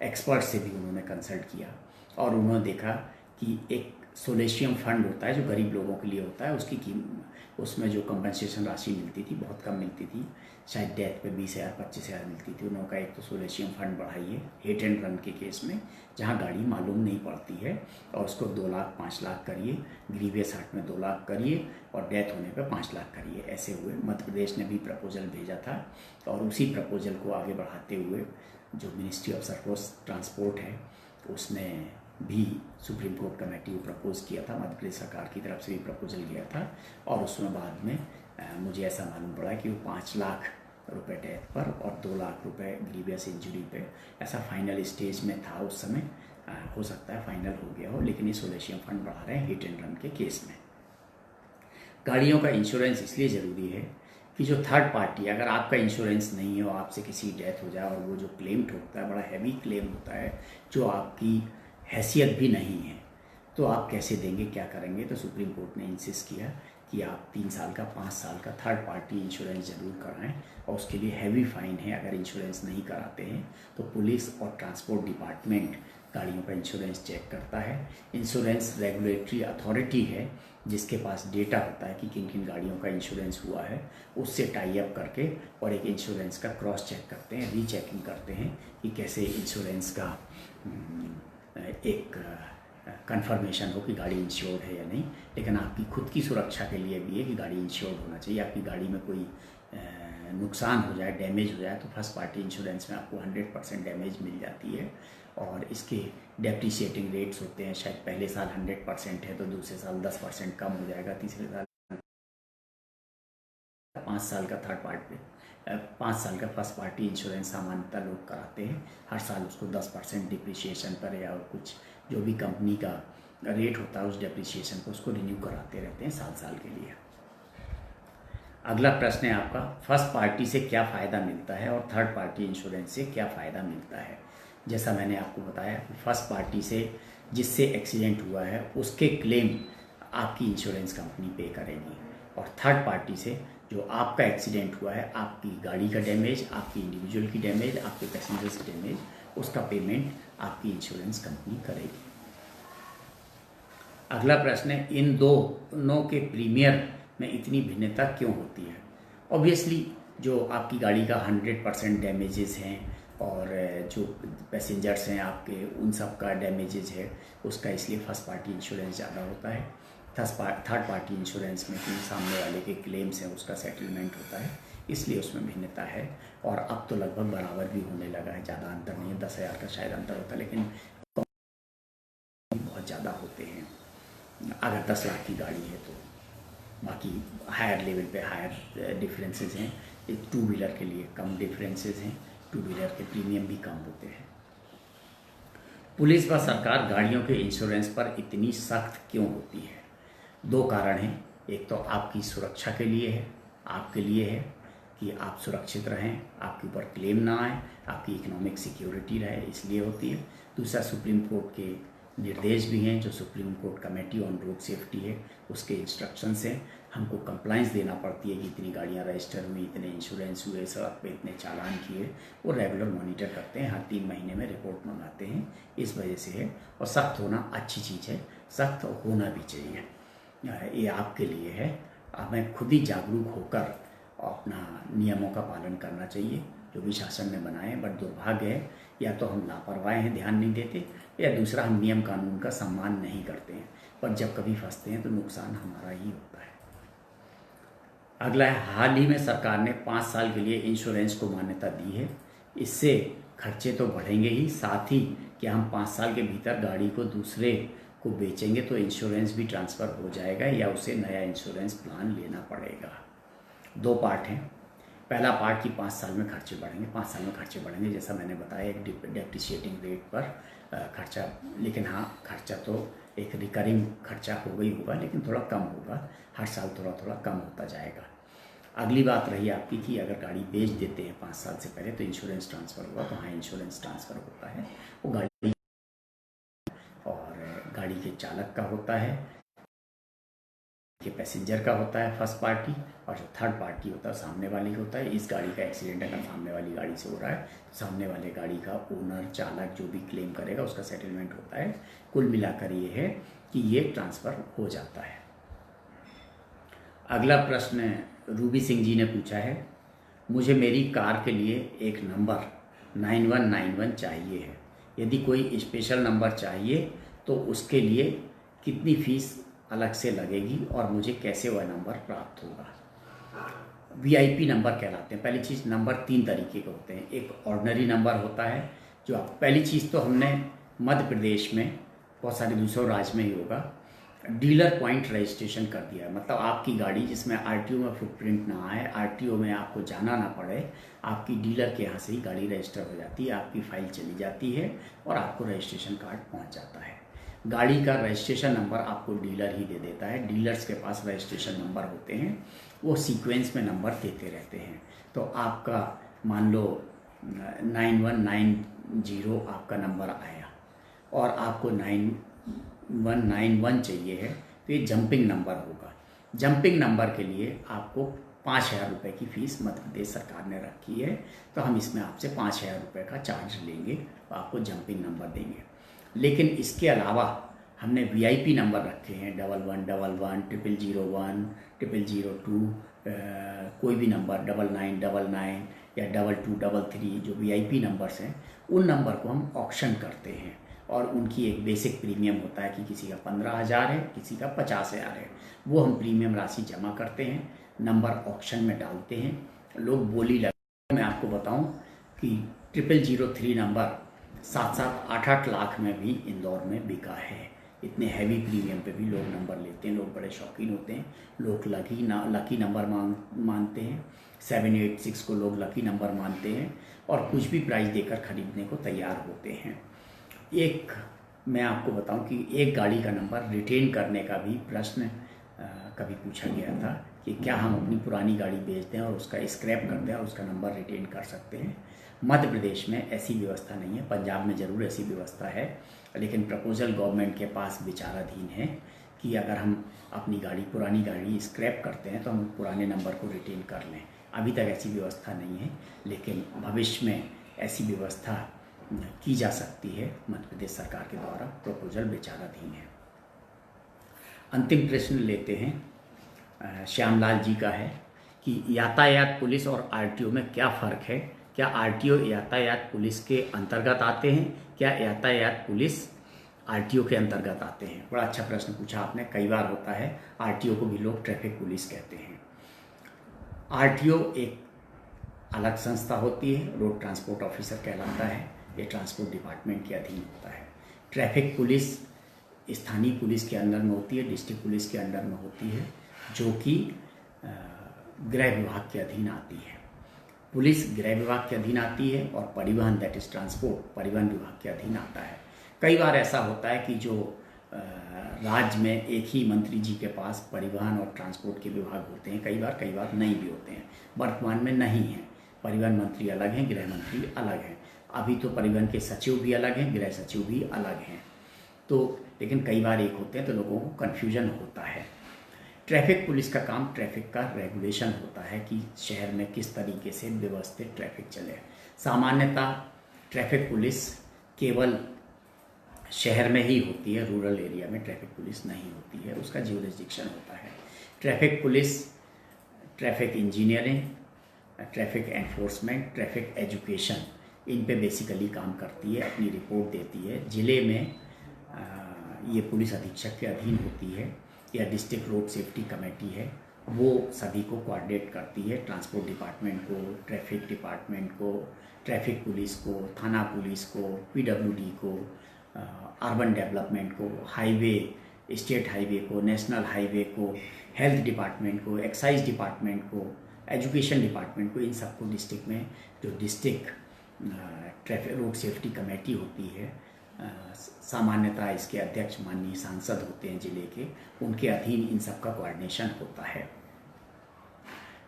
एक्सपर्ट से भी उन्होंने कंसल्ट किया और उन्होंने देखा कि एक सोलेशियम फंड होता है जो गरीब लोगों के लिए होता है, उसमें जो कंपनसेशन राशि मिलती थी बहुत कम मिलती थी, शायद डेथ पे 20,000-25,000 मिलती थी। उन्होंने कहा एक तो सोलेशियम फंड बढ़ाइए हिट एंड रन के केस में जहां गाड़ी मालूम नहीं पड़ती है और उसको 2 लाख 5 लाख करिए, ग्रीवियस हार्ट में 2 लाख करिए और डेथ होने पे 5 लाख करिए। ऐसे हुए मध्य प्रदेश ने भी प्रपोजल भेजा था और उसी प्रपोजल को आगे बढ़ाते हुए जो मिनिस्ट्री ऑफ सरफेस ट्रांसपोर्ट है उसने भी सुप्रीम कोर्ट कमेटी को प्रपोज किया था, मध्य प्रदेश सरकार की तरफ से भी प्रपोजल गया था और उसमें बाद में मुझे ऐसा मालूम पड़ा कि वो 5 लाख रुपए डेथ पर और 2 लाख रुपए ग्रीवियस इंजरी पे, ऐसा फाइनल स्टेज में था उस समय। हो सकता है फाइनल हो गया हो, लेकिन ये सोलेशियम फंड बढ़ा रहे हैं हिट एंड रन के केस में। गाड़ियों का इंश्योरेंस इसलिए ज़रूरी है कि जो थर्ड पार्टी, अगर आपका इंश्योरेंस नहीं हो, आपसे किसी की डेथ हो जाए और वो जो क्लेम ठोकता है बड़ा हैवी क्लेम होता है जो आपकी हैसियत भी नहीं है, तो आप कैसे देंगे, क्या करेंगे। तो सुप्रीम कोर्ट ने इंसिस्ट किया कि आप 3 साल का, 5 साल का थर्ड पार्टी इंश्योरेंस ज़रूर कराएं और उसके लिए हैवी फाइन है अगर इंश्योरेंस नहीं कराते हैं। तो पुलिस और ट्रांसपोर्ट डिपार्टमेंट गाड़ियों का इंश्योरेंस चेक करता है। इंश्योरेंस रेगुलेटरी अथॉरिटी है जिसके पास डेटा होता है कि किन किन गाड़ियों का इंश्योरेंस हुआ है, उससे टाई अप करके और एक इंश्योरेंस का क्रॉस चेक करते हैं, रीचेकिंग करते हैं कि कैसे इंश्योरेंस का एक कंफर्मेशन हो कि गाड़ी इंश्योर्ड है या नहीं। लेकिन आपकी खुद की सुरक्षा के लिए भी है कि गाड़ी इंश्योर्ड होना चाहिए। आपकी गाड़ी में कोई नुकसान हो जाए, डैमेज हो जाए, तो फर्स्ट पार्टी इंश्योरेंस में आपको 100% डैमेज मिल जाती है। और इसके डेप्रिशिएटिंग रेट्स होते हैं, शायद पहले साल 100% है तो दूसरे साल 10% कम हो जाएगा, तीसरे साल 5 साल का थर्ड पार्टी 5 साल का फर्स्ट पार्टी इंश्योरेंस सामान्यतः लोग कराते हैं। हर साल उसको 10% डिप्रिशिएशन पर या कुछ जो भी कंपनी का रेट होता है उस डेप्रिशिएशन को उसको रिन्यू कराते रहते हैं साल साल के लिए। अगला प्रश्न है आपका, फर्स्ट पार्टी से क्या फ़ायदा मिलता है और थर्ड पार्टी इंश्योरेंस से क्या फ़ायदा मिलता है। जैसा मैंने आपको बताया, फर्स्ट पार्टी से जिससे एक्सीडेंट हुआ है उसके क्लेम आपकी इंश्योरेंस कंपनी पे करेगी, और थर्ड पार्टी से जो आपका एक्सीडेंट हुआ है, आपकी गाड़ी का डैमेज, आपकी इंडिविजुअल की डैमेज, आपके पैसेंजर्स की डैमेज, उसका पेमेंट आपकी इंश्योरेंस कंपनी करेगी। अगला प्रश्न है, इन दोनों के प्रीमियर में इतनी भिन्नता क्यों होती है। ऑब्वियसली जो आपकी गाड़ी का 100% डैमेजेस हैं और जो पैसेंजर्स हैं आपके, उन सब का डैमेजेस है, उसका इसलिए फर्स्ट पार्टी इंश्योरेंस ज़्यादा होता है। थर्ड पार्टी इंश्योरेंस में कि सामने वाले के क्लेम्स हैं उसका सेटलमेंट होता है, इसलिए उसमें भिन्नता है। और अब तो लगभग बराबर भी होने लगा है, ज़्यादा अंतर नहीं है, 10,000 का शायद अंतर होता है, लेकिन बहुत ज़्यादा होते हैं अगर 10 लाख की गाड़ी है तो। बाकी हायर लेवल पे हायर डिफरेंसेस हैं। एक टू व्हीलर के लिए कम डिफरेंसेस हैं, टू व्हीलर के प्रीमियम भी कम होते हैं। पुलिस व सरकार गाड़ियों के इंश्योरेंस पर इतनी सख्त क्यों होती है। 2 कारण हैं, एक तो आपकी सुरक्षा के लिए है, आपके लिए है कि आप सुरक्षित रहें, आपके ऊपर क्लेम ना आए, आपकी इकोनॉमिक सिक्योरिटी रहे, इसलिए होती है। दूसरा, सुप्रीम कोर्ट के निर्देश भी हैं, जो supreme court committee on road safety है उसके इंस्ट्रक्शंस हैं। हमको कंप्लाइंस देना पड़ती है कि इतनी गाड़ियां रजिस्टर हुई, इतने इंश्योरेंस हुए, सड़क पे इतने चालान किए, वो रेगुलर मॉनिटर करते हैं, हर 3 महीने में रिपोर्ट मंगाते हैं, इस वजह से है। और सख्त होना अच्छी चीज़ है, सख्त होना भी चाहिए, ये आपके लिए है। हमें खुद ही जागरूक होकर अपना नियमों का पालन करना चाहिए जो भी शासन ने बनाए। बट दुर्भाग्य है, या तो हम लापरवाह हैं, ध्यान नहीं देते, या दूसरा हम नियम कानून का सम्मान नहीं करते हैं, पर जब कभी फंसते हैं तो नुकसान हमारा ही होता है। अगला है, हाल ही में सरकार ने 5 साल के लिए इंश्योरेंस को मान्यता दी है। इससे खर्चे तो बढ़ेंगे ही, साथ ही कि हम 5 साल के भीतर गाड़ी को दूसरे को बेचेंगे तो इंश्योरेंस भी ट्रांसफ़र हो जाएगा या उसे नया इंश्योरेंस प्लान लेना पड़ेगा। 2 पार्ट हैं। पहला पार्ट कि 5 साल में खर्चे बढ़ेंगे, 5 साल में खर्चे बढ़ेंगे, जैसा मैंने बताया, एक डेप्रिशिएटिंग रेट पर खर्चा, लेकिन हाँ, खर्चा तो एक रिकरिंग खर्चा होगा ही होगा, लेकिन थोड़ा कम होगा, हर साल थोड़ा थोड़ा कम होता जाएगा। अगली बात रही आपकी कि अगर गाड़ी बेच देते हैं 5 साल से पहले तो इंश्योरेंस ट्रांसफ़र होगा, तो हाँ, इंश्योरेंस ट्रांसफ़र होता है। वो गाड़ी और गाड़ी के चालक का होता है, के पैसेंजर का होता है फर्स्ट पार्टी, और जो थर्ड पार्टी होता है सामने वाले का होता है। इस गाड़ी का एक्सीडेंट अगर सामने वाली गाड़ी से हो रहा है तो सामने वाले गाड़ी का ओनर, चालक जो भी क्लेम करेगा उसका सेटलमेंट होता है। कुल मिलाकर ये है कि ये ट्रांसफ़र हो जाता है। अगला प्रश्न रूबी सिंह जी ने पूछा है, मुझे मेरी कार के लिए एक नंबर 9191 चाहिए है, यदि कोई स्पेशल नंबर चाहिए तो उसके लिए कितनी फ़ीस अलग से लगेगी और मुझे कैसे वह नंबर प्राप्त होगा। वीआईपी नंबर कहलाते हैं। पहली चीज़, नंबर 3 तरीके के होते हैं। एक ऑर्डिनरी नंबर होता है, जो आप, पहली चीज़ तो हमने मध्य प्रदेश में, बहुत सारे दूसरे राज्य में ही होगा, डीलर पॉइंट रजिस्ट्रेशन कर दिया है। मतलब आपकी गाड़ी जिसमें आरटीओ में फुटप्रिंट ना आए, आरटीओ में आपको जाना ना पड़े, आपकी डीलर के यहाँ से ही गाड़ी रजिस्टर हो जाती है, आपकी फ़ाइल चली जाती है और आपको रजिस्ट्रेशन कार्ड पहुँच जाता है। गाड़ी का रजिस्ट्रेशन नंबर आपको डीलर ही दे देता है। डीलर्स के पास रजिस्ट्रेशन नंबर होते हैं, वो सीक्वेंस में नंबर देते रहते हैं। तो आपका मान लो 9190 आपका नंबर आया और आपको 9191 चाहिए है, तो ये जंपिंग नंबर होगा। जंपिंग नंबर के लिए आपको 5,000 रुपये की फ़ीस मध्य प्रदेश सरकार ने रखी है, तो हम इसमें आपसे 5,000 रुपये का चार्ज लेंगे, आपको जंपिंग नंबर देंगे। लेकिन इसके अलावा हमने वीआईपी नंबर रखे हैं, 1111, 0001, 0002, कोई भी नंबर 9999 या 2233, जो वीआईपी नंबर्स हैं, उन नंबर को हम ऑक्शन करते हैं और उनकी एक बेसिक प्रीमियम होता है कि किसी का 15,000 है, किसी का 50,000 है। वो हम प्रीमियम राशि जमा करते हैं, नंबर ऑक्शन में डालते हैं लोग बोली लगे। मैं आपको बताऊं कि 0003 नंबर 7-7, 8-8 लाख में भी इंदौर में बिका है। इतने हैवी प्रीमियम पे भी लोग नंबर लेते हैं, लोग बड़े शौकीन होते हैं। लोग लकी नंबर मानते हैं। 786 को लोग लकी नंबर मानते हैं और कुछ भी प्राइस देकर खरीदने को तैयार होते हैं। एक मैं आपको बताऊं कि एक गाड़ी का नंबर रिटेन करने का भी प्रश्न कभी पूछा गया था कि क्या हम अपनी पुरानी गाड़ी बेच दें और उसका स्क्रैप कर दें और उसका नंबर रिटेन कर सकते हैं। मध्य प्रदेश में ऐसी व्यवस्था नहीं है, पंजाब में ज़रूर ऐसी व्यवस्था है, लेकिन प्रपोजल गवर्नमेंट के पास विचाराधीन है कि अगर हम अपनी पुरानी गाड़ी स्क्रैप करते हैं तो हम पुराने नंबर को रिटेन कर लें। अभी तक ऐसी व्यवस्था नहीं है, लेकिन भविष्य में ऐसी व्यवस्था की जा सकती है। मध्य प्रदेश सरकार के द्वारा प्रपोजल विचाराधीन है। अंतिम प्रश्न लेते हैं, श्यामलाल जी का है कि यातायात पुलिस और आरटीओ में क्या फ़र्क है? क्या आरटीओ यातायात पुलिस के अंतर्गत आते हैं? क्या यातायात पुलिस आरटीओ के अंतर्गत आते हैं? बड़ा अच्छा प्रश्न पूछा आपने। कई बार होता है आरटीओ को भी लोग ट्रैफिक पुलिस कहते हैं। आरटीओ एक अलग संस्था होती है, रोड ट्रांसपोर्ट ऑफिसर कहलाता है। ये ट्रांसपोर्ट डिपार्टमेंट के अधीन होता है। ट्रैफिक पुलिस स्थानीय पुलिस के अंडर में होती है, डिस्ट्रिक्ट पुलिस के अंडर में होती है, जो कि गृह विभाग के अधीन आती है। पुलिस गृह विभाग के अधीन आती है और परिवहन दैट इज ट्रांसपोर्ट परिवहन विभाग के अधीन आता है। कई बार ऐसा होता है कि जो राज्य में एक ही मंत्री जी के पास परिवहन और ट्रांसपोर्ट के विभाग होते हैं, कई बार नहीं भी होते हैं। वर्तमान में नहीं है, परिवहन मंत्री अलग हैं, गृह मंत्री अलग हैं। अभी तो परिवहन के सचिव भी अलग हैं, गृह सचिव भी अलग हैं। तो लेकिन कई बार एक होते हैं तो लोगों को कन्फ्यूजन होता है। ट्रैफिक पुलिस का काम ट्रैफिक का रेगुलेशन होता है कि शहर में किस तरीके से व्यवस्थित ट्रैफिक चले। सामान्यतः ट्रैफिक पुलिस केवल शहर में ही होती है, रूरल एरिया में ट्रैफिक पुलिस नहीं होती है, उसका ज्यूरिसडिक्शन होता है। Traffic police traffic engineering, traffic enforcement, traffic education, इन पे बेसिकली काम करती है, अपनी रिपोर्ट देती है। ज़िले में ये पुलिस अधीक्षक के अधीन होती है या डिस्ट्रिक्ट रोड सेफ्टी कमेटी है, वो सभी को कोऑर्डिनेट करती है। ट्रांसपोर्ट डिपार्टमेंट को, ट्रैफिक डिपार्टमेंट को, ट्रैफिक पुलिस को, थाना पुलिस को, पीडब्ल्यूडी को, अर्बन डेवलपमेंट को, हाईवे, स्टेट हाईवे को, नेशनल हाईवे को, हेल्थ डिपार्टमेंट को, एक्साइज डिपार्टमेंट को, एजुकेशन डिपार्टमेंट को, इन सबको डिस्ट्रिक्ट में जो district traffic road safety committee होती है, सामान्यतः इसके अध्यक्ष माननीय सांसद होते हैं जिले के, उनके अधीन इन सब का कोऑर्डिनेशन होता है।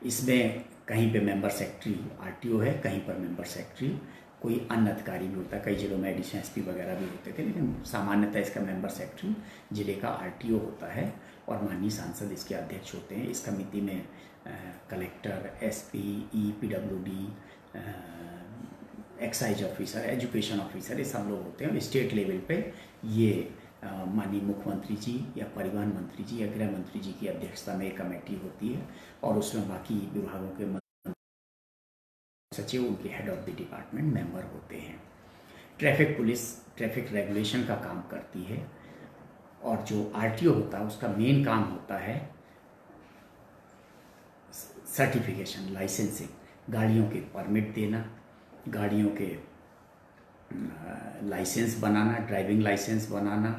इसमें कहीं पे मेंबर सेक्रेटरी आरटीओ है, कहीं पर मेंबर सेक्रेटरी कोई अन्य अधिकारी भी होता है। कई जिलों में एडिशनल एसपी वगैरह भी होते थे, लेकिन सामान्यतः इसका मेंबर सेक्रेटरी जिले का आरटीओ होता है और माननीय सांसद इसके अध्यक्ष होते हैं। इस कमेटी में collector, SP, PWD, excise officer, education officer, ये सब लोग होते हैं। और स्टेट लेवल पे ये माननीय मुख्यमंत्री जी या परिवहन मंत्री जी या गृह मंत्री जी की अध्यक्षता में एक कमेटी होती है और उसमें बाकी विभागों के सचिव, उनके head of the department member होते हैं। ट्रैफिक पुलिस ट्रैफिक रेगुलेशन का काम करती है और जो आरटीओ होता है उसका मेन काम होता है सर्टिफिकेशन, लाइसेंसिंग, गाड़ियों के परमिट देना, गाड़ियों के लाइसेंस बनाना, ड्राइविंग लाइसेंस बनाना,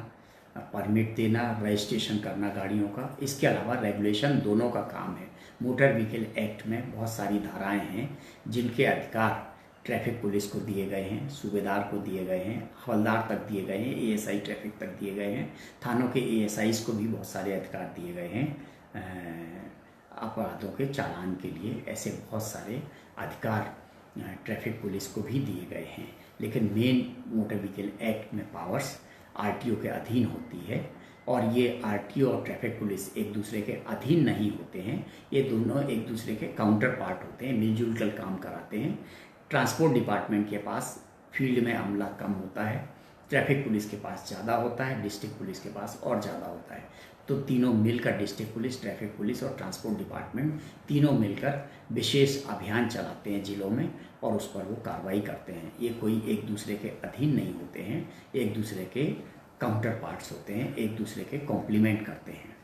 परमिट देना, रजिस्ट्रेशन करना गाड़ियों का। इसके अलावा रेगुलेशन दोनों का काम है। मोटर व्हीकल एक्ट में बहुत सारी धाराएं हैं जिनके अधिकार ट्रैफिक पुलिस को दिए गए हैं, सूबेदार को दिए गए हैं, हवलदार तक दिए गए हैं, एएसआई ट्रैफिक तक दिए गए हैं, थानों के एएसआईज को भी बहुत सारे अधिकार दिए गए हैं। अपराधों के चालान के लिए ऐसे बहुत सारे अधिकार ट्रैफिक पुलिस को भी दिए गए हैं। लेकिन मेन मोटर व्हीकल एक्ट में पावर्स आरटीओ के अधीन होती है और ये आरटीओ और ट्रैफिक पुलिस एक दूसरे के अधीन नहीं होते हैं, ये दोनों एक दूसरे के काउंटर पार्ट होते हैं, मिलजुल कर काम कराते हैं। ट्रांसपोर्ट डिपार्टमेंट के पास फील्ड में अमला कम होता है, ट्रैफिक पुलिस के पास ज़्यादा होता है, डिस्ट्रिक्ट पुलिस के पास और ज़्यादा होता है। तो तीनों मिलकर, डिस्ट्रिक्ट पुलिस, ट्रैफिक पुलिस और ट्रांसपोर्ट डिपार्टमेंट तीनों मिलकर विशेष अभियान चलाते हैं जिलों में और उस पर वो कार्रवाई करते हैं। ये कोई एक दूसरे के अधीन नहीं होते हैं, एक दूसरे के काउंटर पार्ट्स होते हैं, एक दूसरे के कॉम्प्लीमेंट करते हैं।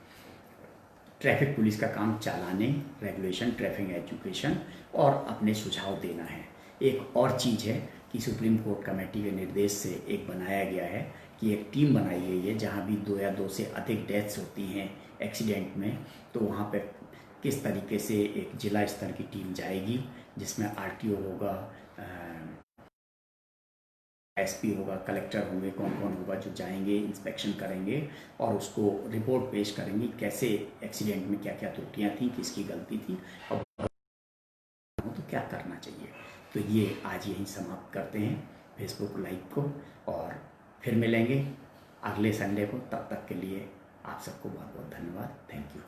ट्रैफिक पुलिस का काम चालाने, रेगुलेशन, ट्रैफिक एजुकेशन और अपने सुझाव देना है। एक और चीज़ है कि सुप्रीम कोर्ट कमेटी के निर्देश से एक बनाया गया है कि एक टीम बनाई गई है, जहाँ भी 2 या 2 से अधिक डेथ्स होती हैं एक्सीडेंट में, तो वहाँ पे किस तरीके से एक जिला स्तर की टीम जाएगी, जिसमें आरटीओ होगा, एसपी होगा, कलेक्टर होंगे, कौन कौन होगा जो जाएंगे, इंस्पेक्शन करेंगे और उसको रिपोर्ट पेश करेंगे कैसे एक्सीडेंट में क्या क्या त्रुटियां थी, किसकी गलती थी और तो क्या करना चाहिए। तो ये आज यहीं समाप्त करते हैं फेसबुक लाइव को, और फिर मिलेंगे अगले संडे को। तब तक के लिए आप सबको बहुत बहुत धन्यवाद। Thank you.